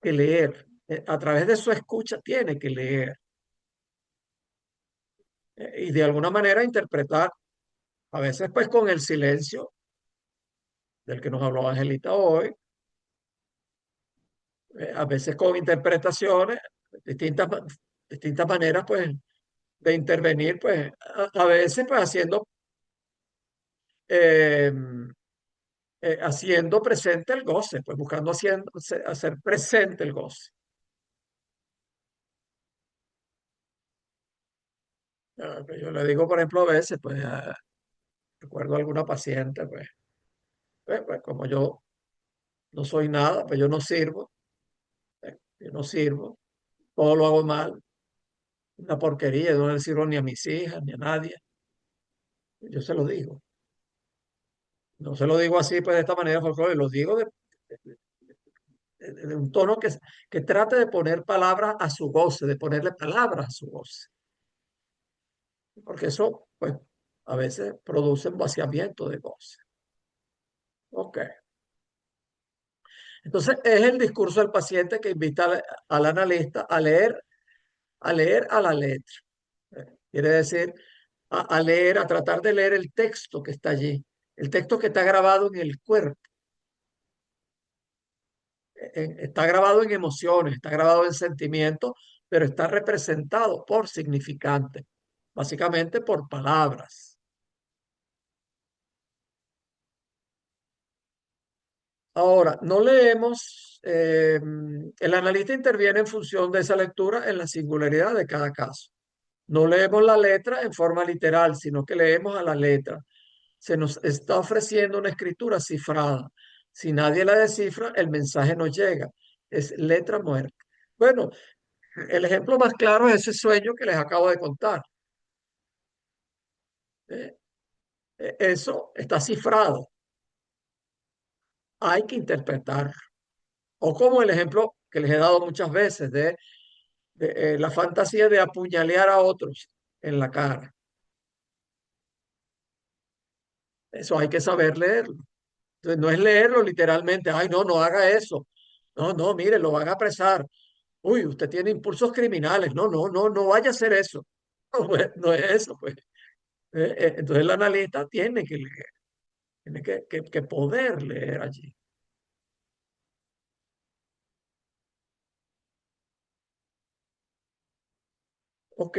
leer. A través de su escucha tiene que leer y de alguna manera interpretar, a veces pues con el silencio del que nos habló Angelita hoy, a veces con interpretaciones, distintas, distintas maneras pues de intervenir, pues a veces pues eh, haciendo presente el goce, pues buscando hacer presente el goce. Pues, yo le digo, por ejemplo, a veces, pues recuerdo a alguna paciente, pues, como yo no soy nada, pues yo no sirvo, todo lo hago mal, una porquería, yo no le sirvo ni a mis hijas, ni a nadie. Yo se lo digo. No se lo digo así, pues de esta manera, folclore, lo digo de un tono que trate de poner palabras a su goce, de ponerle palabras a su goce. Porque eso, pues, a veces produce un vaciamiento de goce. Ok. Entonces, es el discurso del paciente que invita al analista a leer a la letra. Quiere decir, a leer, a tratar de leer el texto que está allí, el texto que está grabado en el cuerpo, está grabado en emociones, está grabado en sentimientos, pero está representado por significantes, básicamente por palabras. Ahora, no leemos, el analista interviene en función de esa lectura en la singularidad de cada caso. No leemos la letra en forma literal, sino que leemos a la letra. Se nos está ofreciendo una escritura cifrada. Si nadie la descifra, el mensaje no llega. Es letra muerta. Bueno, el ejemplo más claro es ese sueño que les acabo de contar. Eh, Eso está cifrado. Hay que interpretar. O como el ejemplo que les he dado muchas veces de la fantasía de apuñalear a otros en la cara. Eso hay que saber leerlo. Entonces, no es leerlo literalmente, ay, no, no haga eso. No, no, mire, lo van a apresar. Uy, usted tiene impulsos criminales. No, no, no, no vaya a hacer eso. No, pues, no es eso, pues. Entonces el analista tiene que leer, tiene que poder leer allí. Ok,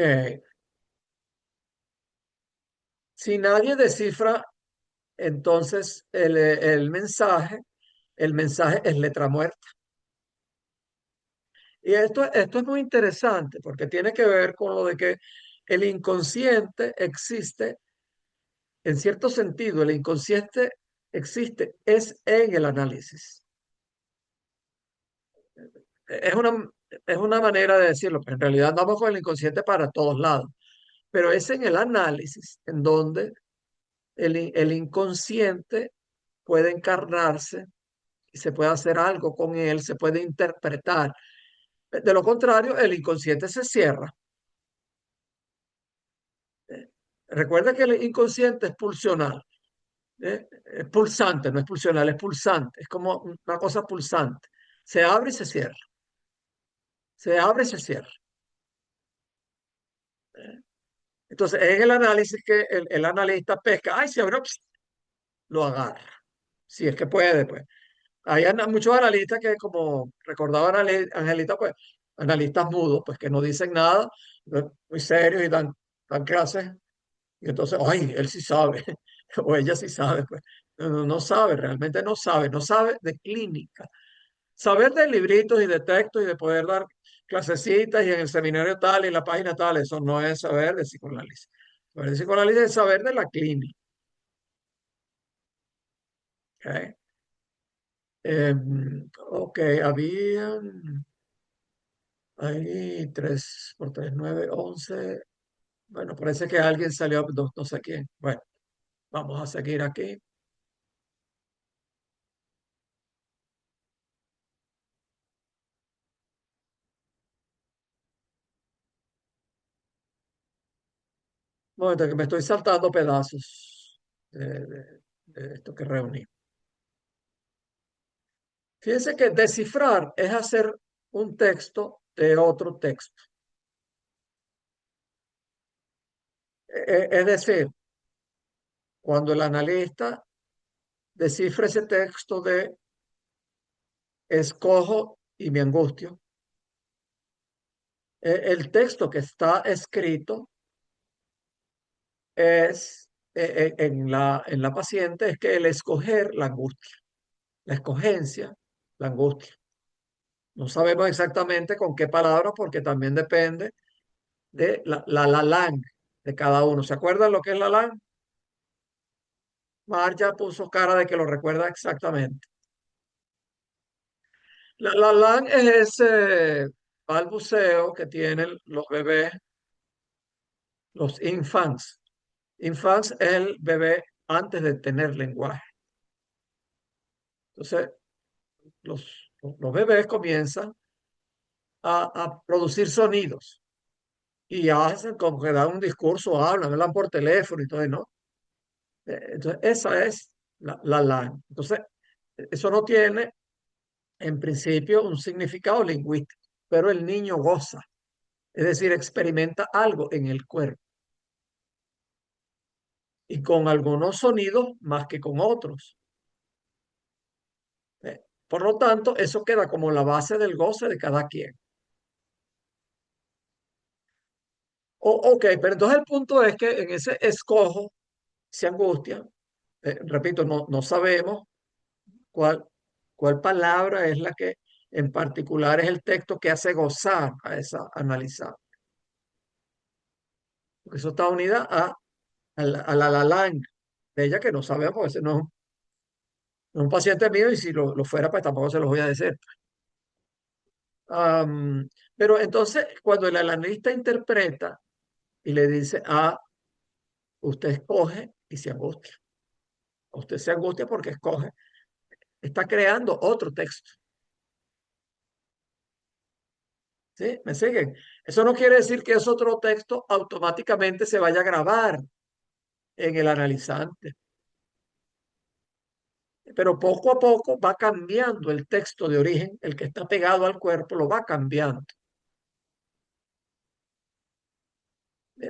si nadie descifra entonces el mensaje es letra muerta. Y esto es muy interesante porque tiene que ver con lo de que el inconsciente existe, en cierto sentido, el inconsciente existe, es en el análisis. Es una, es una manera de decirlo, pero en realidad andamos con el inconsciente para todos lados, pero es en el análisis en donde el inconsciente puede encarnarse y se puede hacer algo con él, se puede interpretar. De lo contrario, el inconsciente se cierra. Recuerda que el inconsciente es pulsional, es pulsante, no es pulsional, es pulsante, es como una cosa pulsante. Se abre y se cierra, se abre y se cierra. Entonces, en el análisis que el analista pesca, ay, se abrió, pss, lo agarra. Si es que puede, pues. Hay muchos analistas que, como recordaba Angelita, pues, analistas mudos, pues que no dicen nada, muy serios y dan clases. Y entonces, ay, él sí sabe, o ella sí sabe, pues. No, no sabe, realmente no sabe de clínica. Saber de libritos y de textos y de poder dar clasecitas y en el seminario tal y en la página tal, eso no es saber de psicoanálisis. Saber de psicoanálisis es saber de la clínica. ¿Ok? Ok, habían ahí 3 por 3 9 11. Bueno, parece que alguien salió, no, no sé quién. Bueno, vamos a seguir aquí. Un momento, que me estoy saltando pedazos. de esto que reuní. Fíjense que descifrar es hacer un texto de otro texto. Es decir, cuando el analista descifra ese texto de escojo y me angustio, el texto que está escrito es en la paciente es que el escoger la angustia, la escogencia, la angustia. No sabemos exactamente con qué palabras porque también depende de la lang de cada uno. ¿Se acuerdan lo que es la lang? Marja puso cara de que lo recuerda exactamente. La lang es ese balbuceo que tienen los bebés, los infants. Infants es el bebé antes de tener lenguaje. Entonces, los bebés comienzan a producir sonidos y hacen como que dan un discurso, hablan por teléfono y todo, ¿no? Entonces, esa es la lang. Entonces, eso no tiene en principio un significado lingüístico, pero el niño goza, es decir, experimenta algo en el cuerpo y con algunos sonidos más que con otros. Por lo tanto, eso queda como la base del goce de cada quien. Ok, pero entonces el punto es que en ese escojo se angustia. Repito, no sabemos cuál, cuál palabra es la que en particular es el texto que hace gozar a esa analizada. Porque eso está unida a la lang de ella que no sabemos, ese no es un paciente mío y si lo fuera, pues tampoco se los voy a decir. Pero entonces, cuando el analista interpreta y le dice, usted escoge y se angustia. Usted se angustia porque escoge. Está creando otro texto. ¿Sí? ¿Me siguen? Eso no quiere decir que ese otro texto automáticamente se vaya a grabar en el analizante. Pero poco a poco va cambiando el texto de origen, el que está pegado al cuerpo, lo va cambiando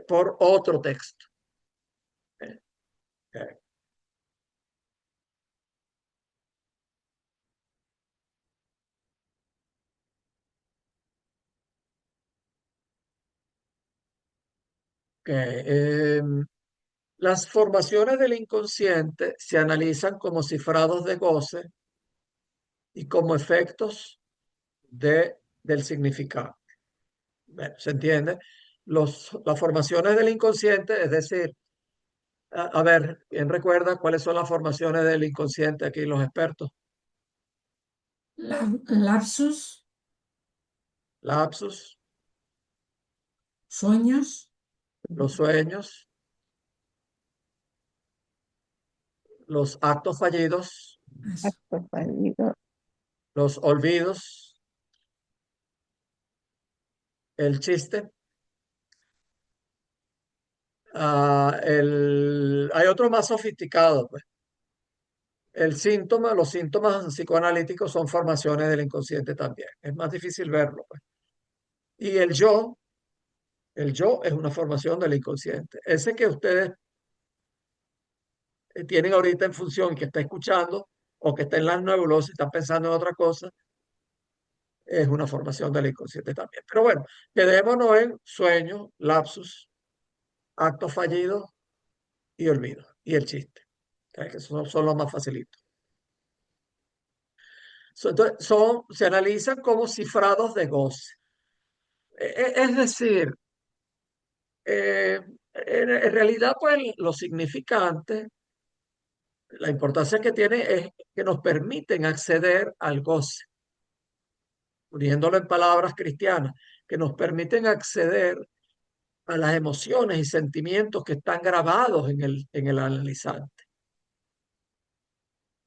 por otro texto. Eh, eh, las formaciones del inconsciente se analizan como cifrados de goce y como efectos del significado. Bueno, ¿se entiende? Las formaciones del inconsciente, es decir, a ver, ¿quién recuerda cuáles son las formaciones del inconsciente aquí, los expertos? Lapsus, Lapsus, sueños, los sueños, los actos fallidos, Acto fallido. los olvidos, el chiste. Hay otro más sofisticado, pues. Los síntomas psicoanalíticos son formaciones del inconsciente también. Es más difícil verlo, pues. Y el yo es una formación del inconsciente. Ese que ustedes tienen ahorita en función, que está escuchando o que está en las nebulosis, están pensando en otra cosa, es una formación del inconsciente también. Pero bueno, quedémonos en sueños, lapsus, actos fallidos y olvidos. Y el chiste, que son los más facilitos. Entonces, se analizan como cifrados de goce. Es decir, en realidad, pues los significantes, la importancia que tiene es que nos permiten acceder al goce, uniéndolo en palabras cristianas, que nos permiten acceder a las emociones y sentimientos que están grabados en el analizante.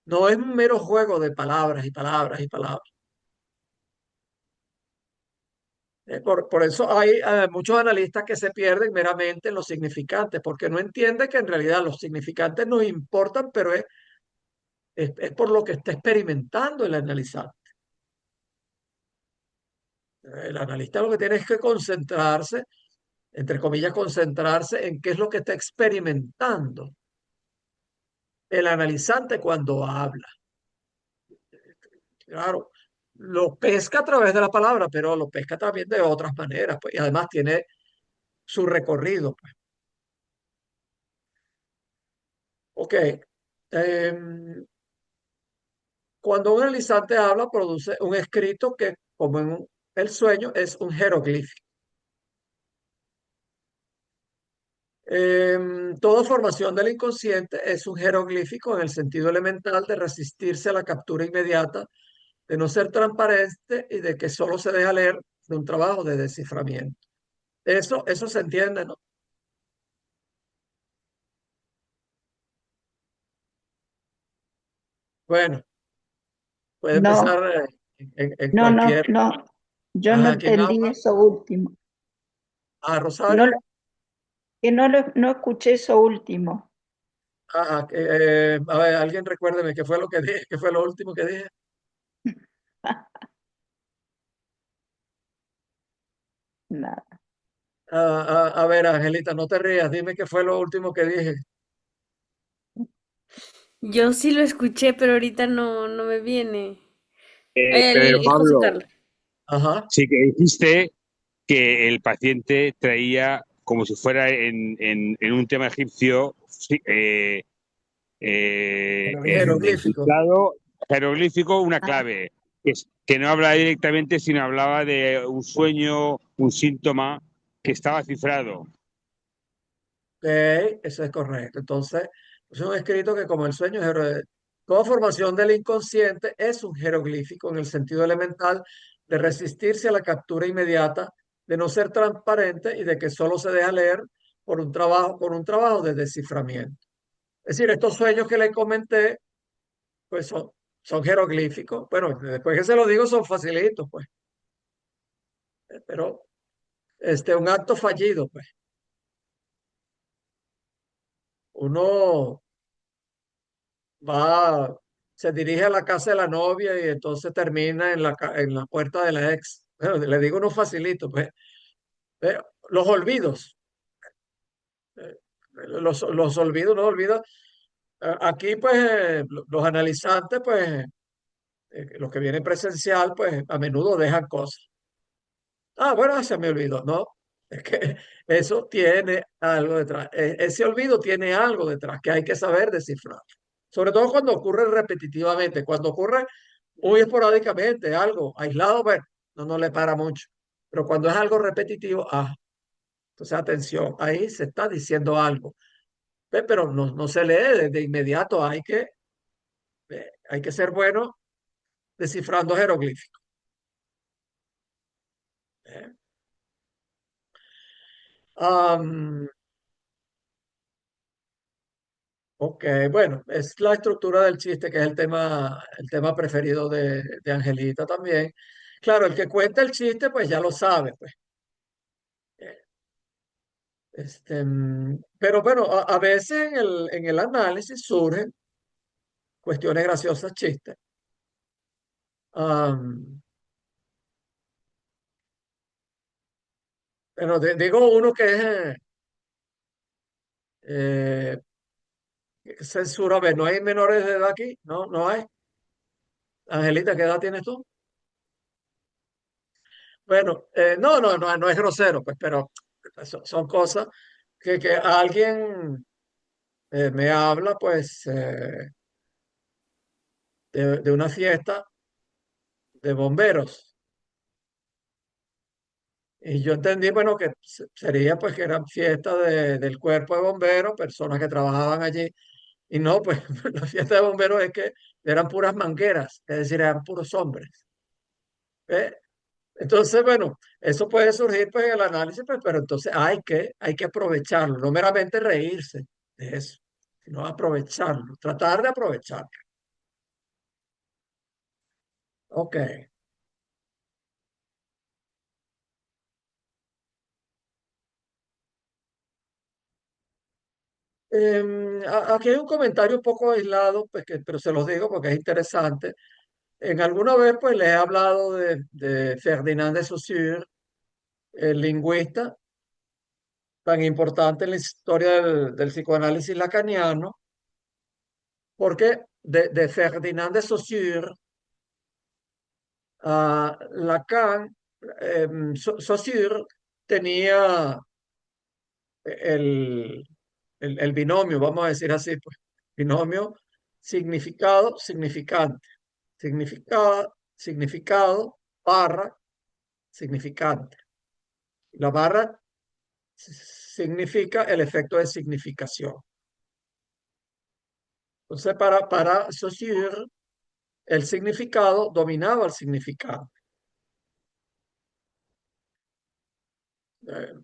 No es un mero juego de palabras y palabras y palabras. Por eso hay muchos analistas que se pierden meramente en los significantes, porque no entienden que en realidad los significantes nos importan, pero es por lo que está experimentando el analizante. El analista lo que tiene es que concentrarse, entre comillas, concentrarse en qué es lo que está experimentando el analizante cuando habla. Claro, lo pesca a través de la palabra, pero lo pesca también de otras maneras, pues, y además tiene su recorrido, pues. Ok. em, Cuando un analizante habla, produce un escrito que, como en el sueño, es un jeroglífico. Toda formación del inconsciente es un jeroglífico en el sentido elemental de resistirse a la captura inmediata, de no ser transparente y de que solo se deja leer de un trabajo de desciframiento. Eso se entiende, ¿no? Bueno, puede No, empezar en no, no, cualquier... no. Yo no Ajá, ¿quién entendí habla? eso último. Ah, No, Rosario. que no, no escuché eso último. Ajá, a ver, alguien recuérdeme qué fue lo que dije, qué fue lo último que dije. Nada. A ver, Angelita, no te rías, dime qué fue lo último que dije. Yo sí lo escuché, pero ahorita no me viene. Pedro José Pablo, Carlos. Ajá, sí que dijiste que el paciente traía como si fuera en un tema egipcio, sí, jeroglífico. encriptado, jeroglífico, una Ah, clave, que no hablaba directamente, sino hablaba de un sueño, un síntoma que estaba cifrado. Ok, eso es correcto. Entonces, es un escrito que como el sueño, toda formación del inconsciente es un jeroglífico en el sentido elemental de resistirse a la captura inmediata, de no ser transparente y de que solo se deja leer por un trabajo de desciframiento. Es decir, estos sueños que le comenté, pues son jeroglíficos. Bueno, después que se lo digo, son facilitos, pues. Pero un acto fallido, pues. Uno va, se dirige a la casa de la novia y entonces termina en la puerta de la ex. Bueno, le digo uno facilito, pues. Los olvidos, eh, los olvidos, los olvidos. Aquí, pues, los analizantes, pues, los que vienen presencial, pues, a menudo dejan cosas. Ah, bueno, se me olvidó. No, es que eso tiene algo detrás. Ese olvido tiene algo detrás que hay que saber descifrar. Sobre todo cuando ocurre repetitivamente, cuando ocurre muy esporádicamente, algo aislado, bueno, no le para mucho. Pero cuando es algo repetitivo, entonces atención, ahí se está diciendo algo. Pero no se lee de inmediato, hay que ser bueno descifrando jeroglíficos. ¿Eh? Am, Ok, bueno, es la estructura del chiste, que es el tema preferido de Angelita también. Claro, el que cuenta el chiste, pues ya lo sabe, pues. Eh, pero bueno, a veces en el análisis surgen cuestiones graciosas, chistes. Am, pero digo uno que es eh, censura. A ver, ¿no hay menores de edad aquí? No, no hay. Angelita, ¿qué edad tienes tú? Bueno, no es grosero, pues, pero son cosas que alguien me habla, pues, de una fiesta de bomberos. Y yo entendí, bueno, que sería, pues, que eran fiestas del cuerpo de bomberos, personas que trabajaban allí. Y no, pues, la fiesta de bomberos es que eran puras mangueras, es decir, eran puros hombres. ¿Eh? Entonces, bueno, eso puede surgir, pues, en el análisis, pues, pero entonces hay que aprovecharlo, no meramente reírse de eso, sino aprovecharlo, tratar de aprovecharlo. Ok. Aquí hay un comentario un poco aislado, pues, pero se los digo porque es interesante. En alguna vez pues les he hablado de Ferdinand de Saussure, el lingüista tan importante en la historia del psicoanálisis lacaniano, porque de Ferdinand de Saussure a Lacan, Saussure tenía el, el binomio, vamos a decir así, pues, binomio significado, significante, significado, barra, significante. La barra significa el efecto de significación. Entonces, para Saussure, el significado dominaba el significado. Eh,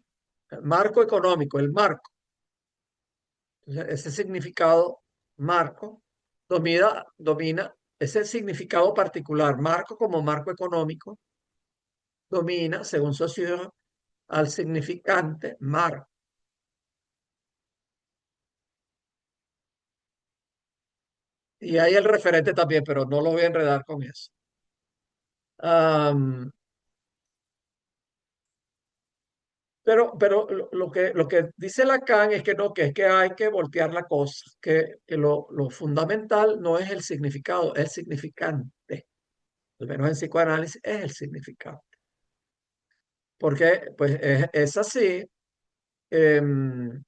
Marco económico, el marco. Entonces, ese significado marco domina ese significado particular, marco como marco económico, domina, según Saussure, al significante marco. Y hay el referente también, pero no lo voy a enredar con eso. Am, pero lo que dice Lacan es que no, que es que hay que voltear la cosa, que lo fundamental no es el significado, es el significante. Al menos en psicoanálisis es el significado. Porque pues es así. em,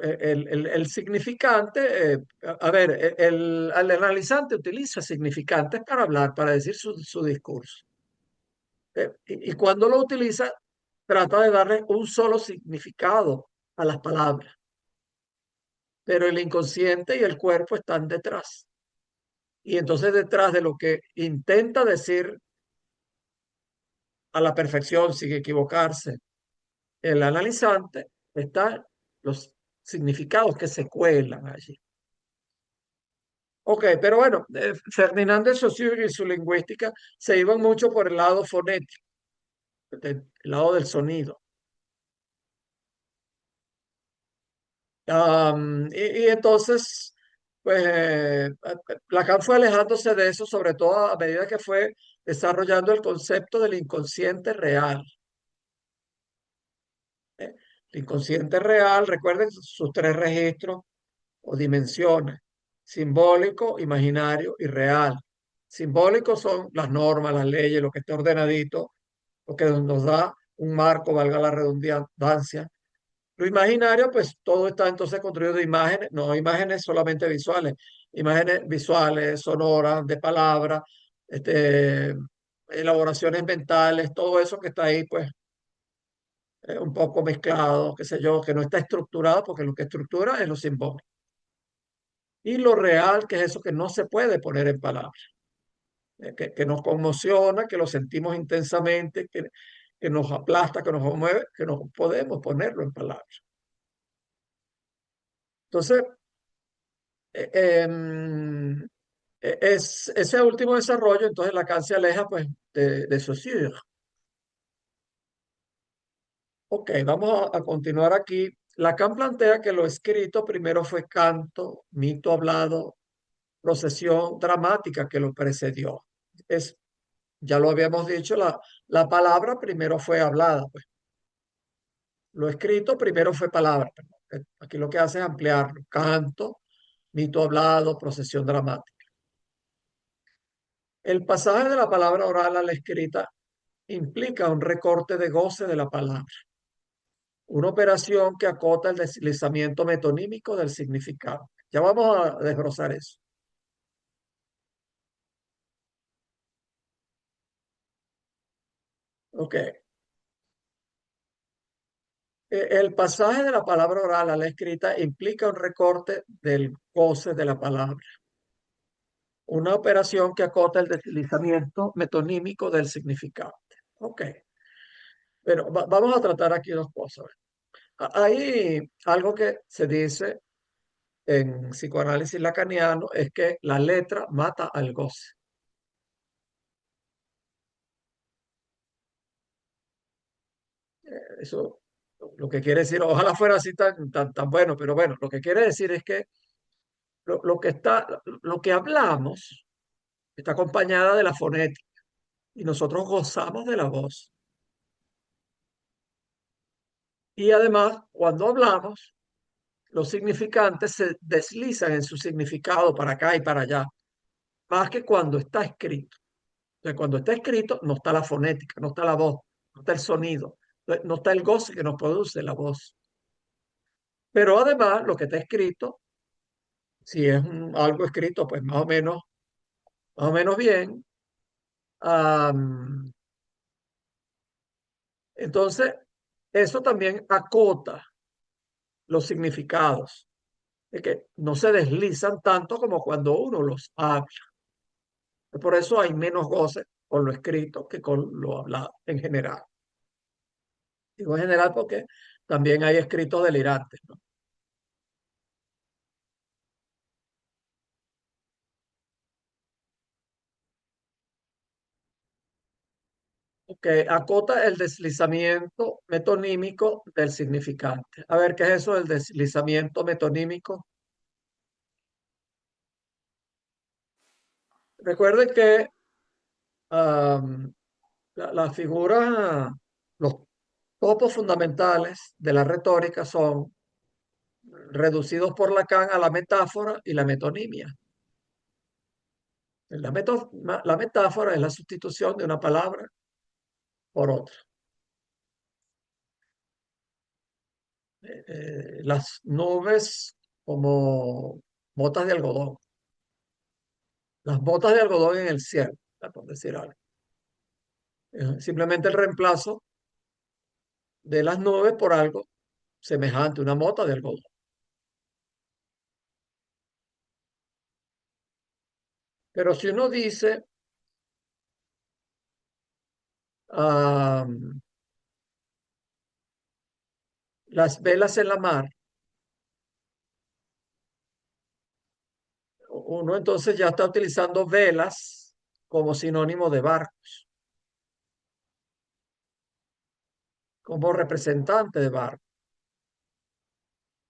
el significante, a ver, el analizante utiliza significantes para hablar, para decir su discurso. Y cuando lo utiliza, trata de darle un solo significado a las palabras, pero el inconsciente y el cuerpo están detrás. Y entonces detrás de lo que intenta decir a la perfección, sin equivocarse, el analizante, están los significados que se cuelan allí. Ok, pero bueno, Ferdinand de Saussure y su lingüística se iban mucho por el lado fonético, el lado del sonido. Y entonces, pues Lacan fue alejándose de eso, sobre todo a medida que fue desarrollando el concepto del inconsciente real. ¿Eh? El inconsciente real, recuerden sus tres registros o dimensiones: simbólico, imaginario y real. Simbólico son las normas, las leyes, lo que está ordenadito, lo que nos da un marco, valga la redundancia. Lo imaginario, pues todo está entonces construido de imágenes, no imágenes solamente visuales, imágenes visuales, sonoras, de palabras, elaboraciones mentales, todo eso que está ahí, pues un poco mezclado, qué sé yo, que no está estructurado, porque lo que estructura es lo simbólico. Y lo real, que es eso que no se puede poner en palabras, que nos conmociona, que lo sentimos intensamente, que nos aplasta, que nos mueve, que no podemos ponerlo en palabras. Entonces, eh, em, ese último desarrollo, entonces Lacan se aleja pues de Saussure. Ok, vamos a continuar aquí. Lacan plantea que lo escrito primero fue canto, mito hablado, procesión dramática que lo precedió. Ya lo habíamos dicho, la palabra primero fue hablada, pues. Lo escrito primero fue palabra, perdón. Aquí lo que hace es ampliarlo. Canto, mito hablado, procesión dramática. El pasaje de la palabra oral a la escrita implica un recorte de goce de la palabra, una operación que acota el deslizamiento metonímico del significado. Ya vamos a desbrozar eso. Ok. El pasaje de la palabra oral a la escrita implica un recorte del goce de la palabra, una operación que acota el deslizamiento metonímico del significado. Ok, pero vamos a tratar aquí dos cosas. Hay algo que se dice en psicoanálisis lacaniano, es que la letra mata al goce. Eso Lo que quiere decir, ojalá fuera así tan bueno, pero bueno, lo que quiere decir es que lo que hablamos está acompañada de la fonética y nosotros gozamos de la voz. Y además, cuando hablamos, los significantes se deslizan en su significado para acá y para allá, más que cuando está escrito. Entonces, cuando está escrito, no está la fonética, no está la voz, no está el sonido, no está el goce que nos produce la voz. Pero además, lo que está escrito, si es algo escrito, pues más o menos bien. am, entonces, eso también acota los significados, de que no se deslizan tanto como cuando uno los habla. Por eso hay menos goce con lo escrito que con lo hablado en general. Digo en general porque también hay escritos delirantes, ¿no? Que acota el deslizamiento metonímico del significante. A ver, ¿qué es eso del deslizamiento metonímico? Recuerden que am, las figuras, los topos fundamentales de la retórica son reducidos por Lacan a la metáfora y la metonimia. La metáfora es la sustitución de una palabra por otra. Las nubes como botas de algodón, las botas de algodón en el cielo, por decir algo. Simplemente el reemplazo de las nubes por algo semejante, una mota de algodón. Pero si uno dice, ah, las velas en la mar, uno entonces ya está utilizando velas como sinónimo de barcos, como representante de barcos.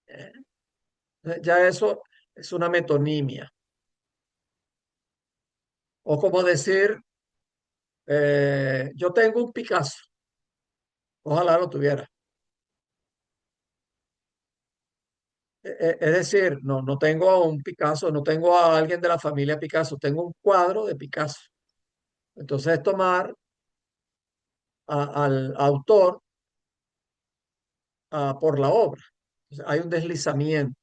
¿Eh? Ya eso es una metonimia. O como decir, yo tengo un Picasso, ojalá lo tuviera. Es decir, no tengo a un Picasso, no tengo a alguien de la familia Picasso, tengo un cuadro de Picasso. Entonces es tomar al autor por la obra. Entonces, hay un deslizamiento.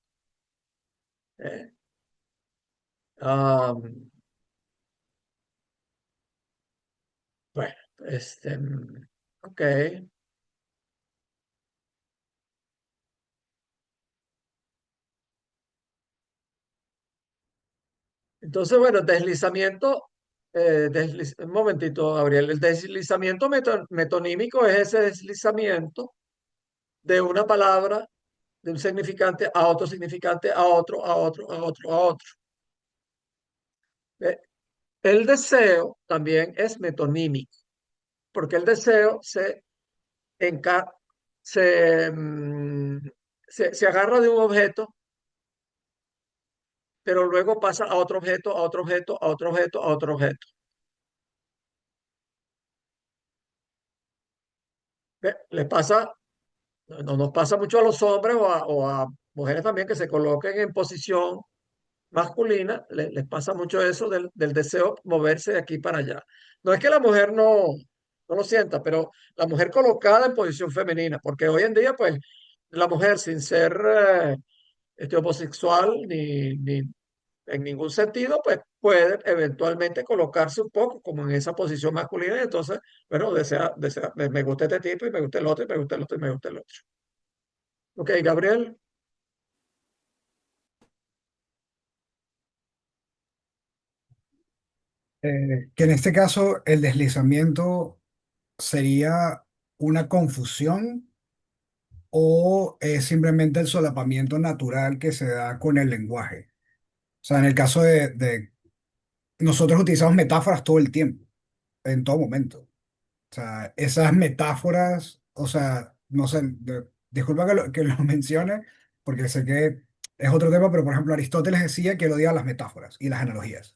¿Eh? Ah, bueno, ok. Entonces, bueno, deslizamiento, un momentito, Gabriel, el deslizamiento metonímico es ese deslizamiento de una palabra, de un significante a otro significante, a otro, a otro, a otro, a otro. Eh, El deseo también es metonímico, porque el deseo enca- se, mm, se agarra de un objeto, pero luego pasa a otro objeto, a otro objeto, a otro objeto, a otro objeto. Le pasa, no nos pasa mucho a los hombres o a mujeres también que se coloquen en posición masculina, les pasa mucho eso del deseo moverse de aquí para allá. No es que la mujer no lo sienta, pero la mujer colocada en posición femenina, porque hoy en día, pues, la mujer sin ser homosexual ni en ningún sentido, pues puede eventualmente colocarse un poco como en esa posición masculina y entonces, bueno, me gusta este tipo y me gusta el otro y me gusta el otro y me gusta el otro. Ok, Gabriel. Que en este caso el deslizamiento sería una confusión o es simplemente el solapamiento natural que se da con el lenguaje. O sea, en el caso de nosotros utilizamos metáforas todo el tiempo, en todo momento. O sea, esas metáforas, o sea, no sé, disculpa que lo mencione, porque sé que es otro tema, pero por ejemplo Aristóteles decía que él odiaba las metáforas y las analogías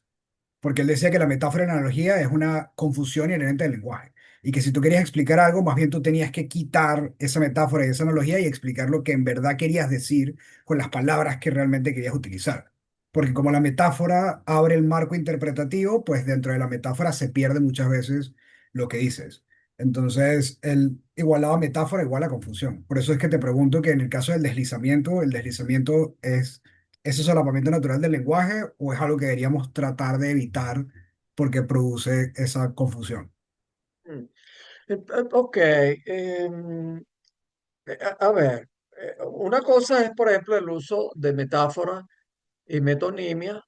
porque él decía que la metáfora y la analogía es una confusión inherente del lenguaje, y que si tú querías explicar algo, más bien tú tenías que quitar esa metáfora y esa analogía y explicar lo que en verdad querías decir con las palabras que realmente querías utilizar. Porque como la metáfora abre el marco interpretativo, pues dentro de la metáfora se pierde muchas veces lo que dices. Entonces, el igualaba metáfora igual a confusión. Por eso es que te pregunto que en el caso del deslizamiento, ¿el deslizamiento es ese solapamiento natural del lenguaje o es algo que deberíamos tratar de evitar porque produce esa confusión? Mm. Ok, a ver, una cosa es, por ejemplo, el uso de metáforas y metonimia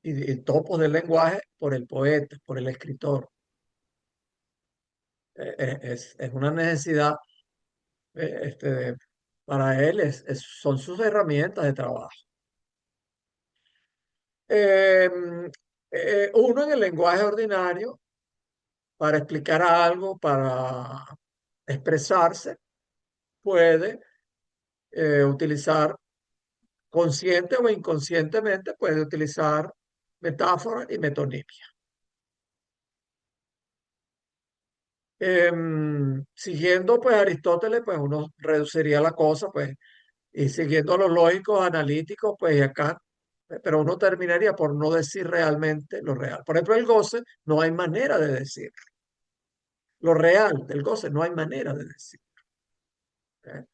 y topos del lenguaje por el poeta, por el escritor. Es una necesidad, para él son sus herramientas de trabajo. Em, Uno en el lenguaje ordinario, para explicar algo, para expresarse, puede utilizar consciente o inconscientemente, puede utilizar metáfora y metonimia. Siguiendo pues Aristóteles, pues uno reduciría la cosa, pues, y siguiendo los lógicos analíticos, pues y acá, pero uno terminaría por no decir realmente lo real. Por ejemplo, el goce no hay manera de decir. Lo real del goce no hay manera de decir. ¿Eh?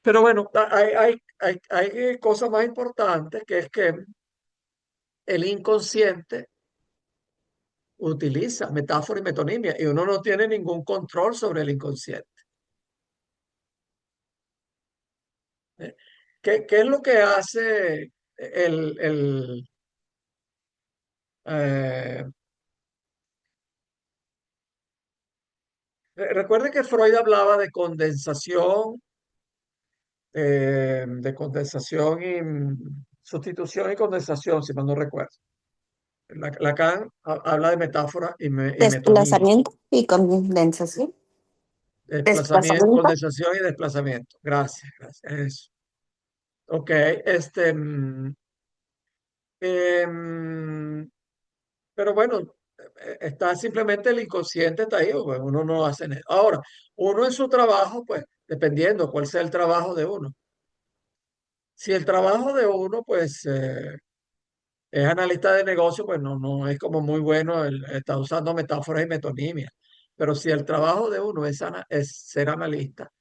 Pero bueno, hay cosas más importantes, que es que el inconsciente utiliza metáfora y metonimia y uno no tiene ningún control sobre el inconsciente. ¿Eh? ¿Qué es lo que hace el eh, recuerde que Freud hablaba de condensación y sustitución y condensación, si mal no recuerdo. Lacan habla de metáfora y metonimia. Desplazamiento y condensación. Desplazamiento, Desplazamiento. condensación y desplazamiento. Gracias, gracias. Eso. Ok, em, pero bueno, está simplemente el inconsciente, está ahí, pues uno no hace nada. Ahora, uno en su trabajo, pues, dependiendo cuál sea el trabajo de uno. Si el trabajo de uno, pues, es analista de negocio, pues no es como muy bueno estar usando metáforas y metonimia. Pero si el trabajo de uno es ser analista,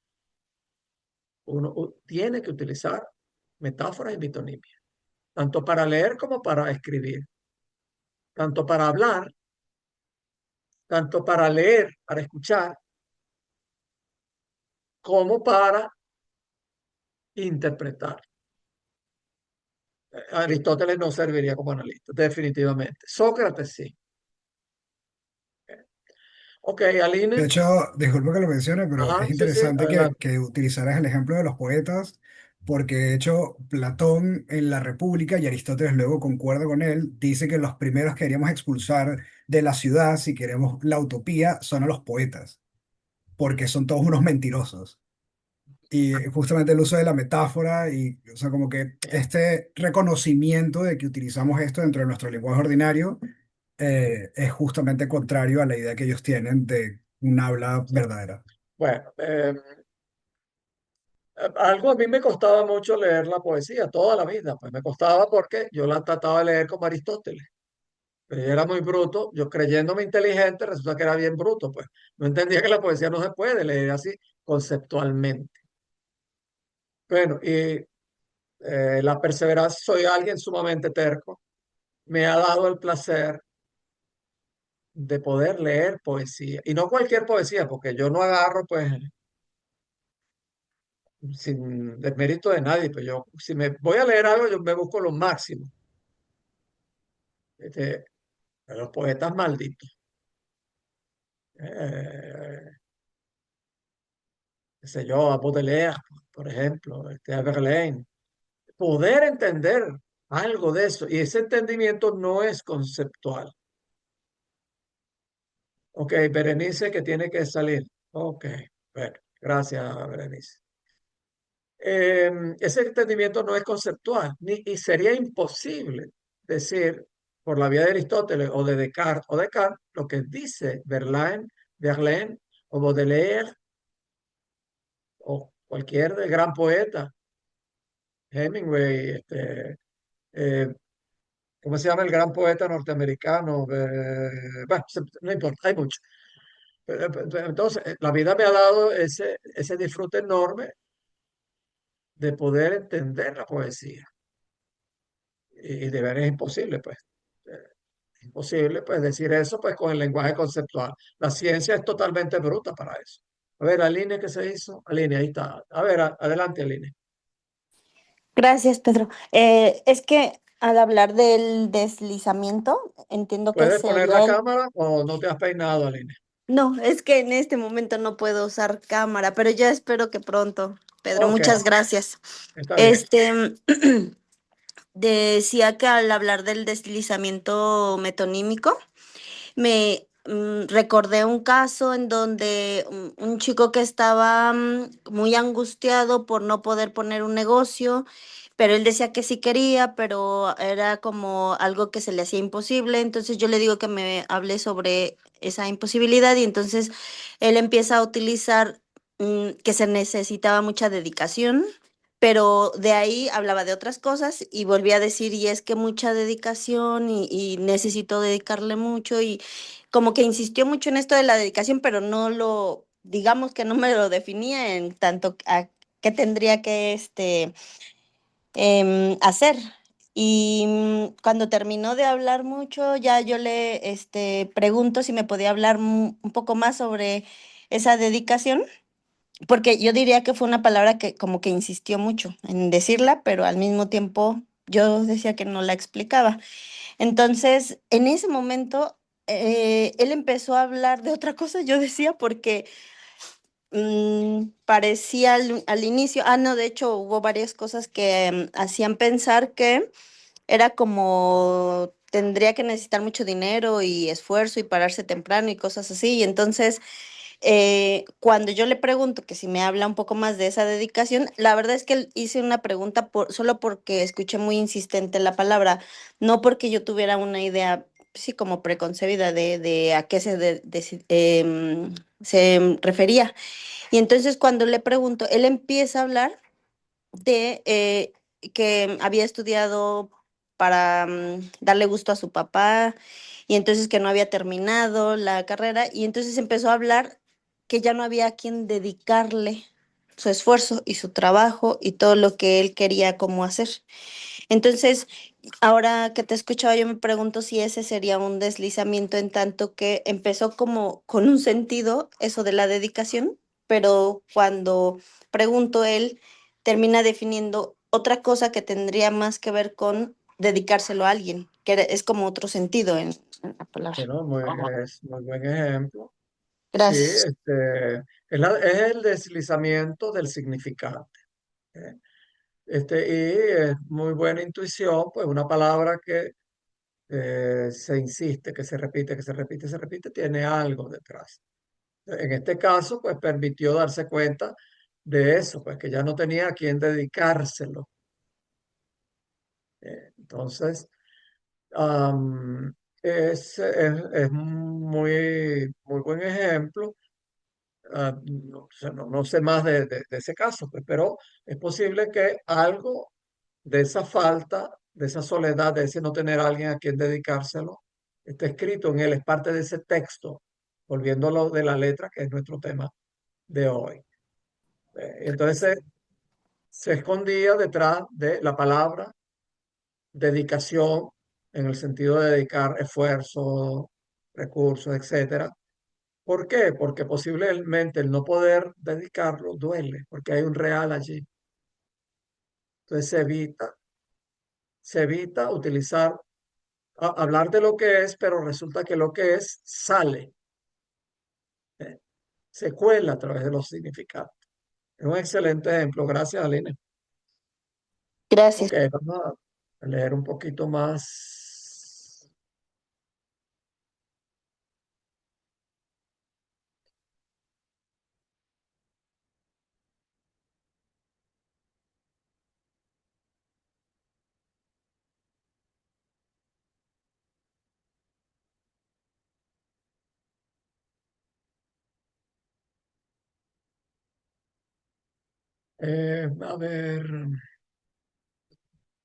uno tiene que utilizar metáforas y metonimia, tanto para leer como para escribir, tanto para hablar, tanto para leer, para escuchar, como para interpretar. Aristóteles no serviría como analista, definitivamente. Sócrates sí. Ok, De Aline. hecho, disculpa que lo mencione, pero Ajá, es sí, sí, interesante adelante. que utilizaras el ejemplo de los poetas, porque de hecho Platón en la República, y Aristóteles luego concuerda con él, dice que los primeros que queríamos expulsar de la ciudad, si queremos la utopía, son a los poetas, porque son todos unos mentirosos. Y justamente el uso de la metáfora y, o sea, como que este reconocimiento de que utilizamos esto dentro de nuestro lenguaje ordinario es justamente contrario a la idea que ellos tienen de un habla Sí. verdadera. Bueno, algo a mí me costaba mucho leer la poesía, toda la vida, pues me costaba porque yo la trataba de leer como Aristóteles. Pero yo era muy bruto, yo creyéndome inteligente, resulta que era bien bruto, pues no entendía que la poesía no se puede leer así conceptualmente. Bueno, y la perseverancia, soy alguien sumamente terco, me ha dado el placer de poder leer poesía, y no cualquier poesía, porque yo no agarro, pues, sin desmérito de nadie, pues yo, si me voy a leer algo, yo me busco lo máximo, este, de los poetas malditos. Eh, Qué sé yo, a Baudelaire, por ejemplo, a Verlaine. Poder entender algo de eso, y ese entendimiento no es conceptual. Ok, Berenice que tiene que salir. Ok, bueno. Gracias, Berenice. Ese entendimiento no es conceptual y sería imposible decir por la vía de Aristóteles o de Descartes lo que dice Verlaine o Baudelaire o cualquier gran poeta, Hemingway, eh, ¿cómo se llama el gran poeta norteamericano? Bueno, no importa, hay muchos. Entonces, la vida me ha dado ese disfrute enorme de poder entender la poesía. Y de ver es imposible, pues. Imposible, pues, decir eso, pues, con el lenguaje conceptual. La ciencia es totalmente bruta para eso. A ver, Aline, ¿qué se hizo? Aline, ahí está. A ver, adelante, Aline. Gracias, Pedro. Es que al hablar del deslizamiento, entiendo que ¿Puedes poner la sería el... cámara o no te has peinado, Aline? No, es que en este momento no puedo usar cámara, pero ya espero que pronto. Pedro, Ok, muchas gracias. está bien. Este, decía que al hablar del deslizamiento metonímico, me recordé un caso en donde un chico que estaba muy angustiado por no poder poner un negocio, pero él decía que sí quería, pero era como algo que se le hacía imposible. Entonces yo le digo que me hable sobre esa imposibilidad y entonces él empieza a utilizar que se necesitaba mucha dedicación. Pero de ahí hablaba de otras cosas y volví a decir, y es que mucha dedicación y necesito dedicarle mucho y como que insistió mucho en esto de la dedicación, pero no lo, digamos que no me lo definía en tanto a qué tendría que hacer. Y cuando terminó de hablar mucho, ya yo le pregunto si me podía hablar un poco más sobre esa dedicación, porque yo diría que fue una palabra que como que insistió mucho en decirla, pero al mismo tiempo yo decía que no la explicaba. Entonces, en ese momento, él empezó a hablar de otra cosa, yo decía, porque parecía al inicio, no, de hecho hubo varias cosas que hacían pensar que era como tendría que necesitar mucho dinero y esfuerzo y pararse temprano y cosas así. Y entonces, cuando yo le pregunto que si me habla un poco más de esa dedicación, la verdad es que hice una pregunta solo porque escuché muy insistente la palabra, no porque yo tuviera una idea, sí, como preconcebida de a qué se refería. Y entonces cuando le pregunto, él empieza a hablar de que había estudiado para darle gusto a su papá y entonces que no había terminado la carrera y entonces empezó a hablar que ya no había a quien dedicarle su esfuerzo y su trabajo y todo lo que él quería como hacer. Entonces, ahora que te escuchaba, yo me pregunto si ese sería un deslizamiento en tanto que empezó como con un sentido, eso de la dedicación, pero cuando pregunto él, termina definiendo otra cosa que tendría más que ver con dedicárselo a alguien, que es como otro sentido en la palabra. Bueno, es muy buen ejemplo. Sí, Gracias. es el deslizamiento del significante. ¿Eh? Y es muy buena intuición, pues una palabra que se insiste, que se repite, que se repite, se repite, tiene algo detrás. En este caso, pues permitió darse cuenta de eso, pues que ya no tenía a quién dedicárselo. Entonces, am, es muy buen ejemplo. No, o sea, no sé más de ese caso, pues, pero es posible que algo de esa falta, de esa soledad, de ese no tener a alguien a quien dedicárselo, esté escrito en él, es parte de ese texto, volviéndolo de la letra, que es nuestro tema de hoy. Entonces se escondía detrás de la palabra dedicación, en el sentido de dedicar esfuerzo, recursos, etcétera. ¿Por qué? Porque posiblemente el no poder dedicarlo duele, porque hay un real allí. Entonces se evita utilizar, hablar de lo que es, pero resulta que lo que es sale, ¿eh? Se cuela a través de los significados. Es un excelente ejemplo. Gracias, Aline. Gracias. Ok, vamos a leer un poquito más. A ver,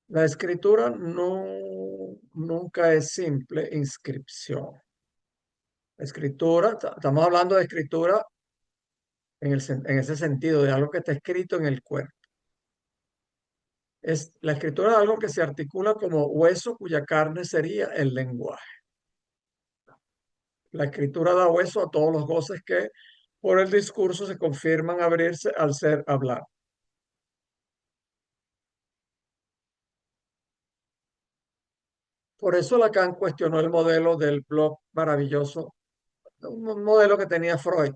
la escritura nunca es simple inscripción. Escritura, estamos hablando de escritura en ese sentido, de algo que está escrito en el cuerpo. La escritura es algo que se articula como hueso cuya carne sería el lenguaje. La escritura da hueso a todos los goces que por el discurso se confirman abrirse al ser hablar. Por eso Lacan cuestionó el modelo del blog maravilloso, un modelo que tenía Freud,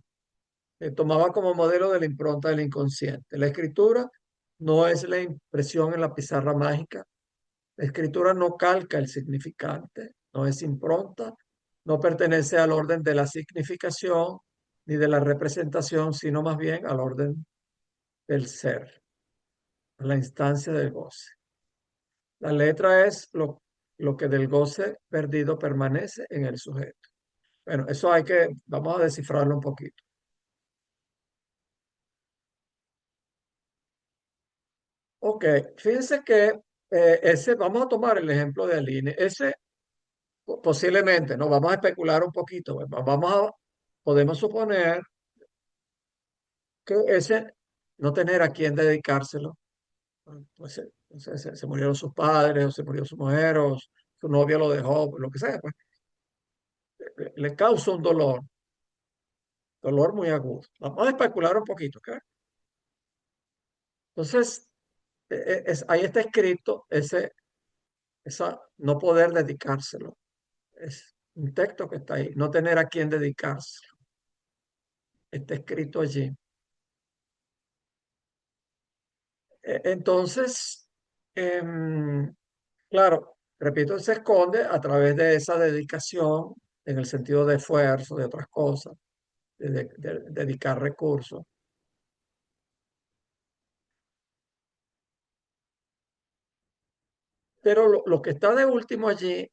que tomaba como modelo de la impronta del inconsciente. La escritura no es la impresión en la pizarra mágica. La escritura no calca el significante, no es impronta, no pertenece al orden de la significación ni de la representación, sino más bien al orden del ser, a la instancia del goce. La letra es lo que del goce perdido permanece en el sujeto. Bueno, eso vamos a descifrarlo un poquito. Ok, fíjense que vamos a tomar el ejemplo de Aline. Ese posiblemente, no, vamos a especular un poquito. Podemos suponer que ese no tener a quién dedicárselo, pues se murieron sus padres, o se murió su mujer, o su novia lo dejó, lo que sea, pues le causa un dolor muy agudo. Vamos a especular un poquito, ¿ok? Entonces, ahí está escrito esa no poder dedicárselo. Es un texto que está ahí, no tener a quién dedicárselo. Está escrito allí. Entonces, claro, repito, se esconde a través de esa dedicación en el sentido de esfuerzo, de otras cosas, de dedicar recursos. Pero lo que está de último allí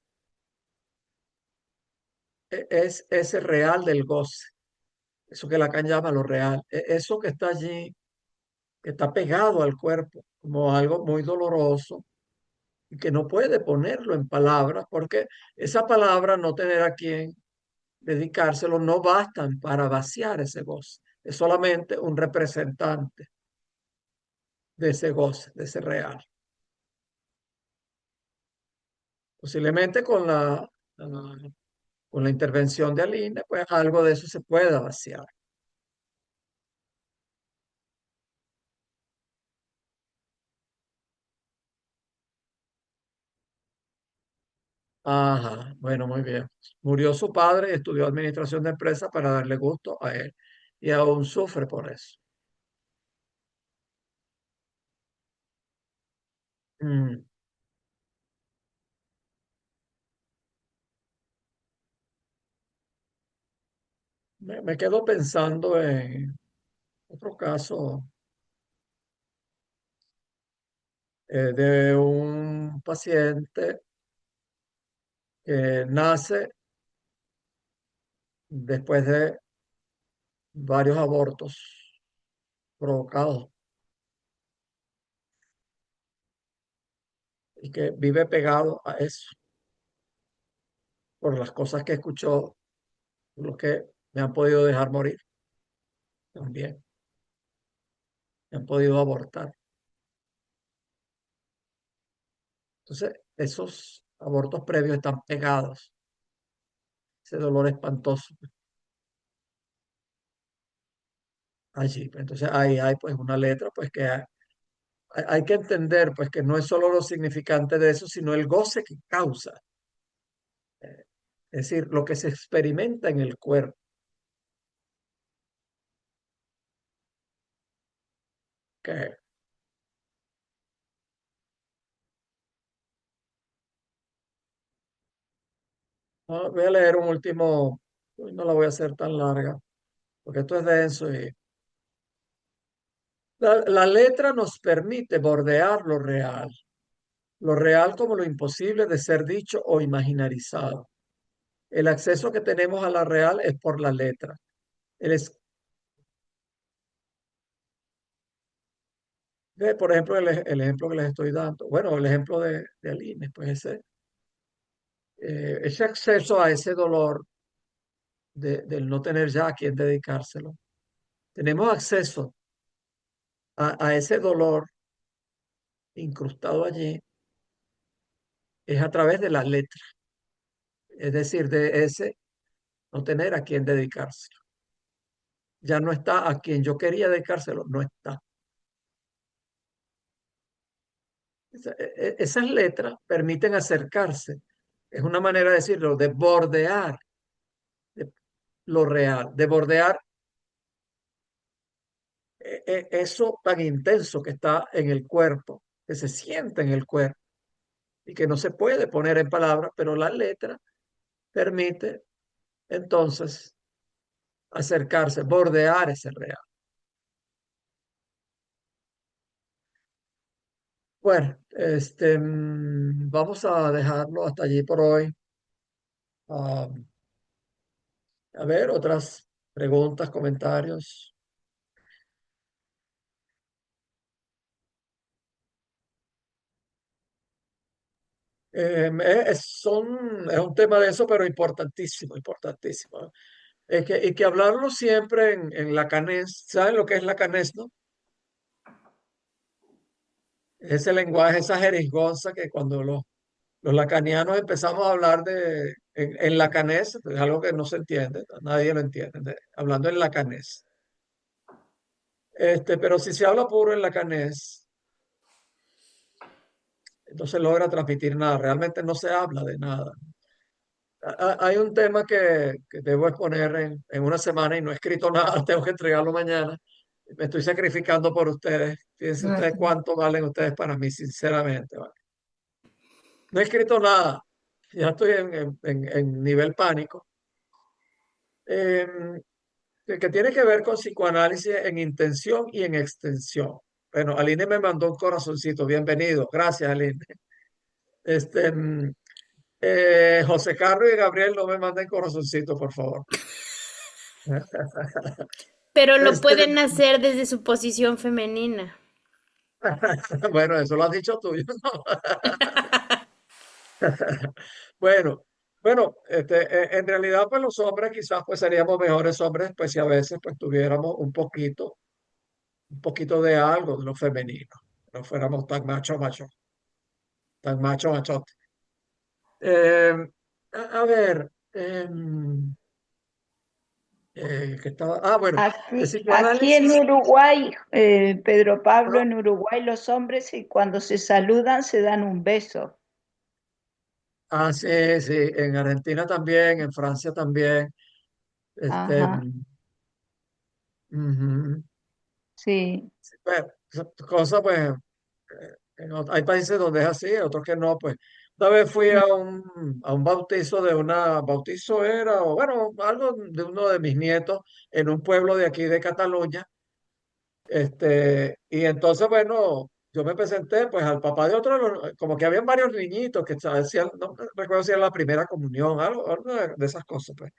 es ese real del goce, eso que Lacan llama lo real, eso que está allí, que está pegado al cuerpo como algo muy doloroso y que no puede ponerlo en palabras porque esa palabra no tener a quien dedicárselo no bastan para vaciar ese goce, es solamente un representante de ese goce, de ese real. Posiblemente con la intervención de Aline, pues algo de eso se pueda vaciar. Ajá, bueno, muy bien. Murió su padre y estudió administración de empresas para darle gusto a él. Y aún sufre por eso. Mm, me quedo pensando en otro caso de un paciente que nace después de varios abortos provocados y que vive pegado a eso por las cosas que escuchó, lo que me han podido dejar morir también, me han podido abortar. Entonces, esos abortos previos están pegados, ese dolor espantoso allí. Entonces, ahí hay pues una letra pues que hay que entender pues que no es solo lo significante de eso, sino el goce que causa. Es decir, lo que se experimenta en el cuerpo. Que, voy a leer un último, hoy no la voy a hacer tan larga, porque esto es denso y la letra nos permite bordear lo real como lo imposible de ser dicho o imaginarizado. El acceso que tenemos a la real es por la letra. El es, Por ejemplo, el ejemplo que les estoy dando, bueno, el ejemplo de Aline, pues ese acceso a ese dolor del no tener ya a quién dedicárselo. Tenemos acceso a ese dolor incrustado allí, es a través de la letra, es decir, de ese no tener a quién dedicárselo. Ya no está a quien yo quería dedicárselo, no está. Esas letras permiten acercarse, es una manera de decirlo, de bordear de lo real, de bordear eso tan intenso que está en el cuerpo, que se siente en el cuerpo y que no se puede poner en palabras, pero la letra permite entonces acercarse, bordear ese real. Bueno, vamos a dejarlo hasta allí por hoy. Ah, a ver, otras preguntas, comentarios. Es un tema de eso, pero importantísimo, importantísimo. Y que hablarlo siempre en lacanés. ¿Saben lo que es lacanés, no? Ese lenguaje, esa jerigonza que cuando los lacanianos empezamos a hablar en lacanés, es algo que no se entiende, nadie lo entiende, hablando en lacanés. Pero si se habla puro en lacanés, no se logra transmitir nada, realmente no se habla de nada. Hay un tema que debo exponer en una semana y no he escrito nada, tengo que entregarlo mañana. Me estoy sacrificando por ustedes. Fíjense ustedes cuánto valen ustedes para mí, sinceramente. ¿Vale? No he escrito nada, ya estoy en nivel pánico. Em, que tiene que ver con psicoanálisis en intención y en extensión. Bueno, Aline me mandó un corazoncito, bienvenido. Gracias, Aline. Este, mm, José Carlos y Gabriel, no me manden corazoncito, por favor. Pero lo Este, pueden hacer desde su posición femenina. bueno, eso lo has dicho tú, yo no. Bueno, bueno, en realidad, pues los hombres quizás pues seríamos mejores hombres, pues si a veces pues tuviéramos un poquito de algo de lo femenino, no fuéramos tan macho, tan machote. Eh, a ver, ¿qué estaba? Ah, bueno, el Aquí en psicoanálisis. Uruguay, Pedro Pablo, ¿No? en Uruguay los hombres cuando se saludan se dan un beso. Ah, sí, sí, en Argentina también, en Francia también. Este, Ajá, mm, ujú. sí. Bueno, cosa pues, hay países donde es así, otros que no, pues. Una vez fui a un bautizo bautizo era, o bueno, algo de uno de mis nietos en un pueblo de aquí de Cataluña. Y entonces, bueno, yo me presenté pues al papá de otro, como que habían varios niñitos que hacían, no me recuerdo si era la primera comunión, algo de esas cosas, pues.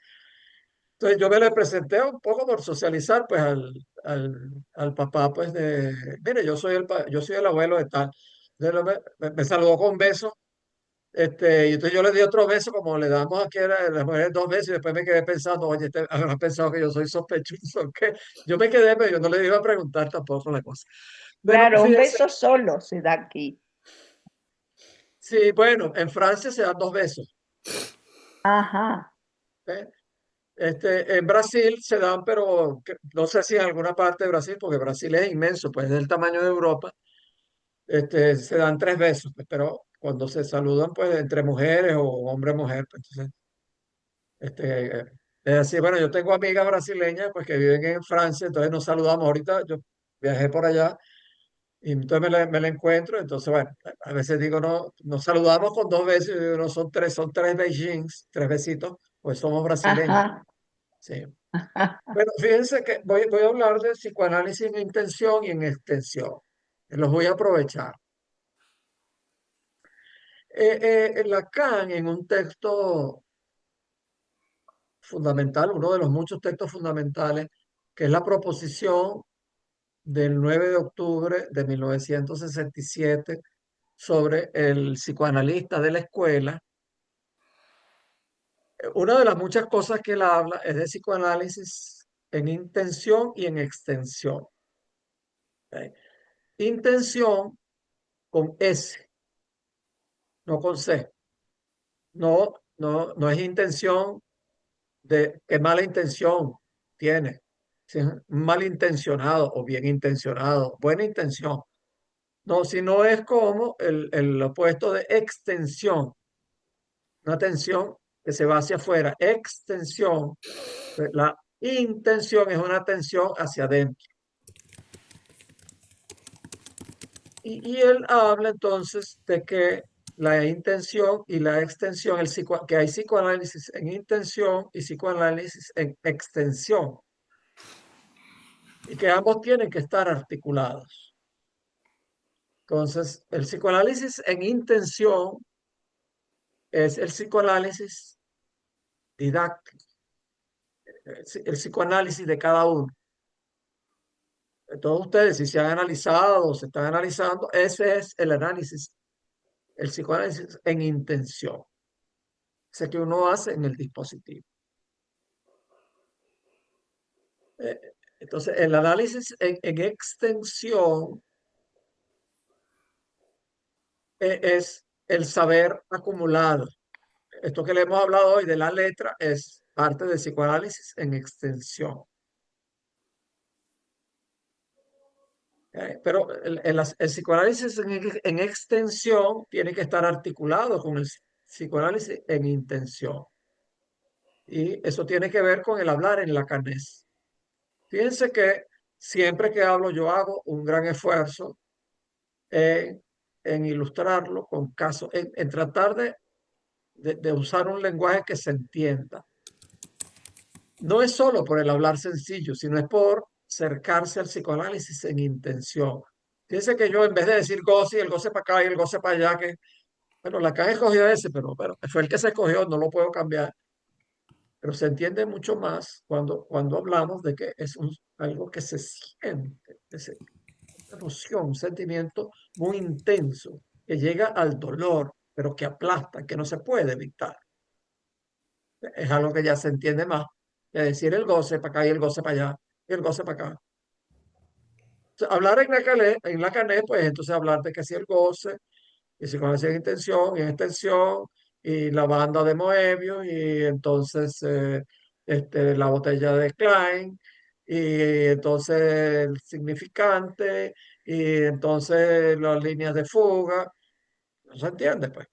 Entonces yo me le presenté un poco por socializar, pues al papá, pues mire, yo soy el abuelo de tal. Entonces me saludó con un beso, y entonces yo le di otro beso, como le damos aquí a las mujeres dos besos, y después me quedé pensando, oye, habrá pensado que yo soy sospechoso, que yo me quedé, pero yo no le iba a preguntar tampoco la cosa. Bueno, Claro, un fíjense, beso solo se da aquí. sí, bueno, en Francia se dan dos besos. Ajá, ¿Eh? En Brasil se dan, pero no sé si en alguna parte de Brasil, porque Brasil es inmenso, pues es del tamaño de Europa, se dan tres besos, pues, pero cuando se saludan, pues entre mujeres o hombre-mujer, pues entonces, es así, bueno, yo tengo amigas brasileñas, pues que viven en Francia, entonces nos saludamos. Ahorita yo viajé por allá y entonces me la encuentro, entonces, bueno, a veces digo, no, nos saludamos con dos besos, y digo, no, son tres beijings, tres besitos, pues somos brasileños, ajá, sí. Bueno, fíjense que voy a hablar de psicoanálisis en intención y en extensión. Los voy a aprovechar. Lacan, en un texto fundamental, uno de los muchos textos fundamentales, que es la proposición del 9 de octubre de 1967 sobre el psicoanalista de la escuela. Una de las muchas cosas que él habla es de psicoanálisis en intención y en extensión. ¿Ok? Intención con S, no con C. No, no es intención de qué mala intención tiene. Si es malintencionado o bien intencionado, buena intención. No, sino es como el opuesto de extensión. Una tensión que se va hacia afuera. Extensión. La intención es una tensión hacia adentro. Y él habla entonces de que la intención y la extensión, que hay psicoanálisis en intención y psicoanálisis en extensión, y que ambos tienen que estar articulados. Entonces, el psicoanálisis en intención es el psicoanálisis didáctico, el psicoanálisis de cada uno. Todos ustedes, si se han analizado o se están analizando, ese es el análisis, el psicoanálisis en intención, ese que uno hace en el dispositivo. Entonces, el análisis en extensión es el saber acumulado. Esto que le hemos hablado hoy de la letra es parte del psicoanálisis en extensión. Pero el psicoanálisis en extensión tiene que estar articulado con el psicoanálisis en intención. Y eso tiene que ver con el hablar en lacanés. Fíjense que siempre que hablo yo hago un gran esfuerzo en ilustrarlo con casos, en tratar de usar un lenguaje que se entienda. No es solo por el hablar sencillo, sino es por acercarse al psicoanálisis en intención. Fíjense que yo en vez de decir goce y el goce para acá y el goce para allá, que bueno, Lacan escogió ese, pero fue el que se escogió, no lo puedo cambiar. Pero se entiende mucho más cuando hablamos de que es algo que se siente, una emoción, un sentimiento muy intenso, que llega al dolor, pero que aplasta, que no se puede evitar. Es algo que ya se entiende más que decir el goce para acá y el goce para allá y el goce para acá. O sea, hablar en Lacanés, pues entonces hablar de que si el goce, y si con esa intención y extensión, y la banda de Moebius, y entonces la botella de Klein, y entonces el significante, y entonces las líneas de fuga. No se entiende, pues.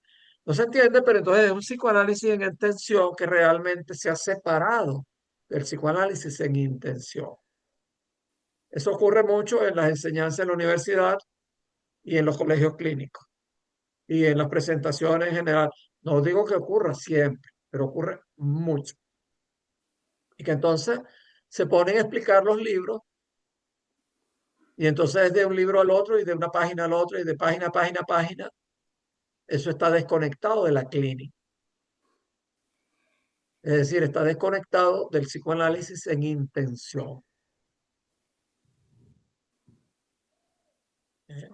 No se entiende, pero entonces es un psicoanálisis en extensión que realmente se ha separado del psicoanálisis en intención. Eso ocurre mucho en las enseñanzas en la universidad y en los colegios clínicos y en las presentaciones en general. No digo que ocurra siempre, pero ocurre mucho. Y que entonces se ponen a explicar los libros y entonces de un libro al otro y de una página al otro y de página a página a página, eso está desconectado de la clínica. Es decir, está desconectado del psicoanálisis en intención. ¿Eh?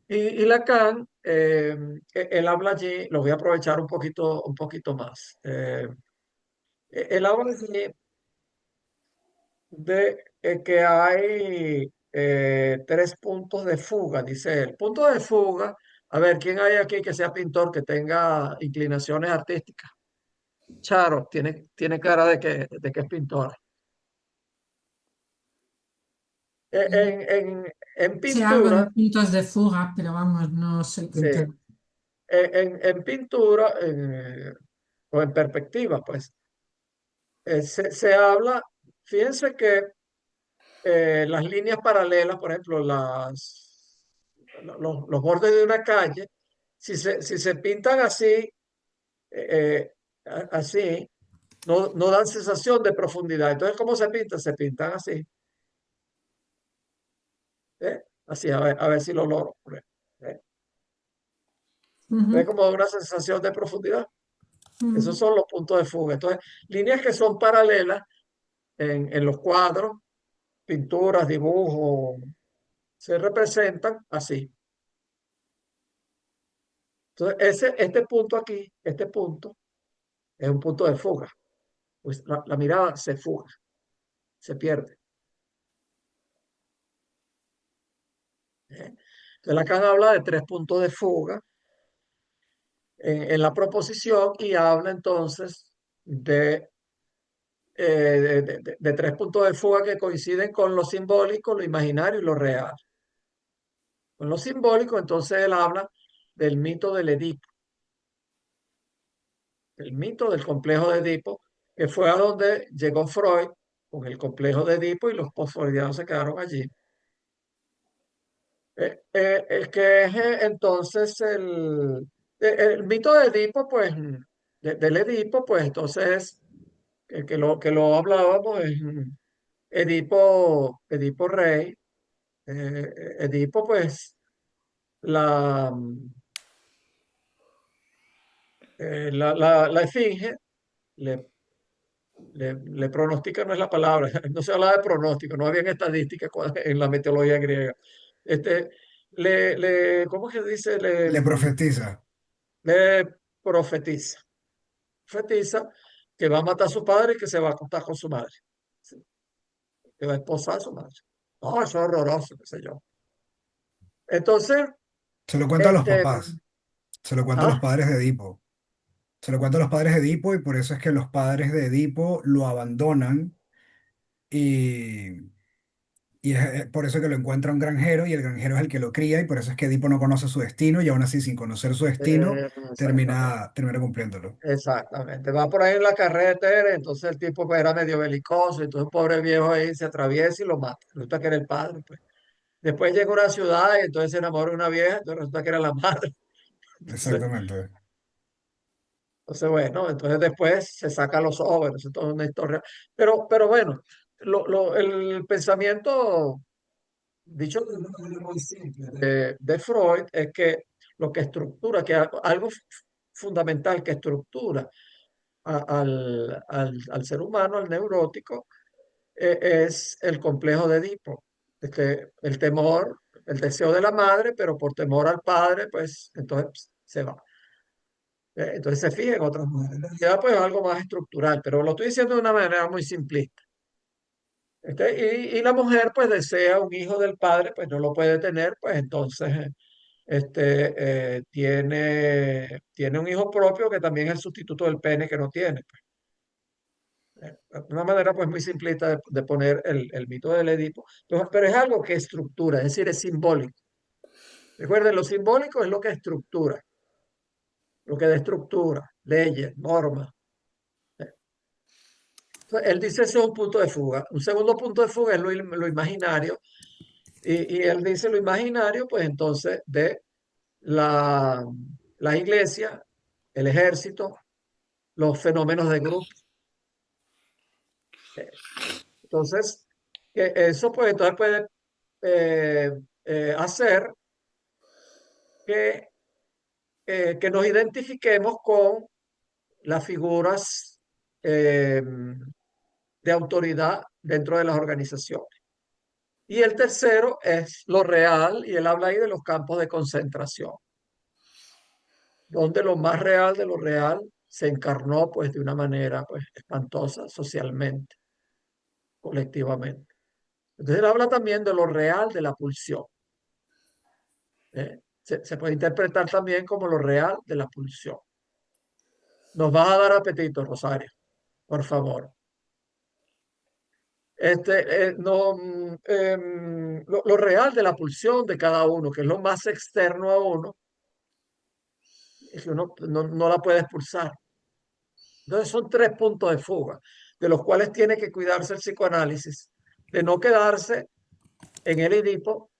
Y Lacan, él habla allí, lo voy a aprovechar un poquito más. Él habla allí de que hay tres puntos de fuga, dice él. Punto de fuga, a ver, ¿quién hay aquí que sea pintor, que tenga inclinaciones artísticas? Charo, tiene cara de que es pintor. En Sé algo de pintura, puntos de fuga, pero vamos, no soy sí, pintor. en pintura o en perspectiva, pues, se habla, fíjense que las líneas paralelas, por ejemplo, los bordes de una calle, si se pintan así, así, no dan sensación de profundidad. Entonces, ¿cómo se pintan? Se pintan así. Así, a ver si lo logro. ¿Eh? ¿Ve Ujú, como una sensación de profundidad? Esos ujú. son los puntos de fuga. Entonces, líneas que son paralelas en los cuadros pinturas, dibujos, se representan así. Entonces, este punto aquí, este punto, es un punto de fuga. Pues la mirada se fuga, se pierde. ¿Eh? Entonces, Lacan habla de tres puntos de fuga en la proposición y habla entonces de tres puntos de fuga que coinciden con lo simbólico, lo imaginario y lo real. Con lo simbólico, entonces él habla del mito del Edipo, el mito del complejo de Edipo, que fue a donde llegó Freud con el complejo de Edipo y los postfreudianos se quedaron allí. El que es entonces el mito de Edipo, pues, del Edipo, pues entonces, que lo hablábamos es Edipo rey, Edipo, pues, la, la esfinge le, le pronostica, no es la palabra, no se habla de pronóstico, no había estadísticas en la meteorología griega. Este, ¿Cómo que dice? Le profetiza. Le profetiza. Profetiza que va a matar a su padre y que se va a acostar con su madre. Sí, que va a esposar a su madre. No, eso es horroroso, qué sé yo. Entonces, Se lo cuenta a los este, papás, se lo cuenta a los ah, padres de Edipo. Se lo cuenta a los padres de Edipo y por eso es que los padres de Edipo lo abandonan y, y es por eso que lo encuentra un granjero y el granjero es el que lo cría y por eso es que Edipo no conoce su destino y aún así sin conocer su destino exactamente. termina cumpliéndolo. Exactamente, va por ahí en la carretera, entonces el tipo pues, era medio belicoso, entonces un pobre viejo ahí se atraviesa y lo mata. Resulta que era el padre, pues. Después llega a una ciudad y entonces se enamora de una vieja, entonces resulta que era la madre. Entonces, Exactamente. bueno, entonces después se saca los ojos, eso es toda una historia. Pero bueno, el pensamiento, dicho de una manera muy simple, de Freud es que lo que estructura, que algo fundamental que estructura al ser humano, al neurótico, es el complejo de Edipo. El temor, el deseo de la madre, pero por temor al padre, pues entonces se va. Entonces se fija en otras mujeres. En realidad, pues es algo más estructural, pero lo estoy diciendo de una manera muy simplista. Y la mujer, pues desea un hijo del padre, pues no lo puede tener, pues entonces tiene un hijo propio que también es el sustituto del pene que no tiene. Una manera pues muy simplista de poner el mito del Edipo, pero es algo que estructura, es decir, es simbólico. Recuerden, lo simbólico es lo que estructura, lo que da estructura, leyes, normas. Entonces, él dice eso es un punto de fuga. Un segundo punto de fuga es lo imaginario, y él dice lo imaginario, pues entonces de la, la iglesia, el ejército, los fenómenos de grupo. Entonces, que eso pues entonces puede eh, hacer que, que nos identifiquemos con las figuras de autoridad dentro de las organizaciones. Y el tercero es lo real, y él habla ahí de los campos de concentración, donde lo más real de lo real se encarnó pues de una manera pues espantosa socialmente, colectivamente. Entonces él habla también de lo real de la pulsión. Se puede interpretar también como lo real de la pulsión. Nos vas a dar apetito, Rosario, por favor. No, lo real de la pulsión de cada uno, que es lo más externo a uno, es que uno no la puede expulsar. Entonces son tres puntos de fuga, de los cuales tiene que cuidarse el psicoanálisis, de no quedarse en el Edipo,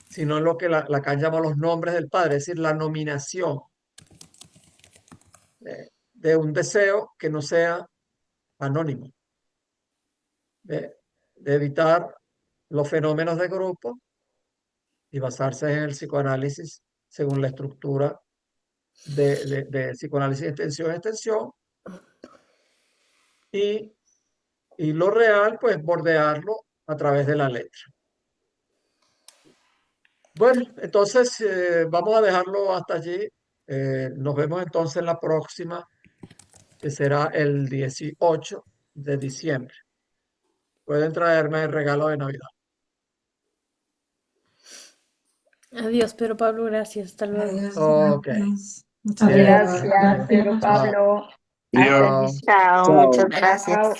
sino en lo que Lacan llama los nombres del padre, es decir, la nominación de un deseo que no sea anónimo, de evitar los fenómenos de grupo y basarse en el psicoanálisis según la estructura de psicoanálisis extensión, y, y lo real, pues bordearlo a través de la letra. Bueno, entonces vamos a dejarlo hasta allí. Nos vemos entonces en la próxima, que será el 18 de diciembre. Pueden traerme el regalo de Navidad. Adiós, Pedro Pablo, gracias. Hasta luego. Adiós, Ok, gracias. Muchas bien. Gracias, gracias. Pedro Chao. Pablo. Hasta el Adiós. 18. Chao, Chao. muchas gracias. Chao.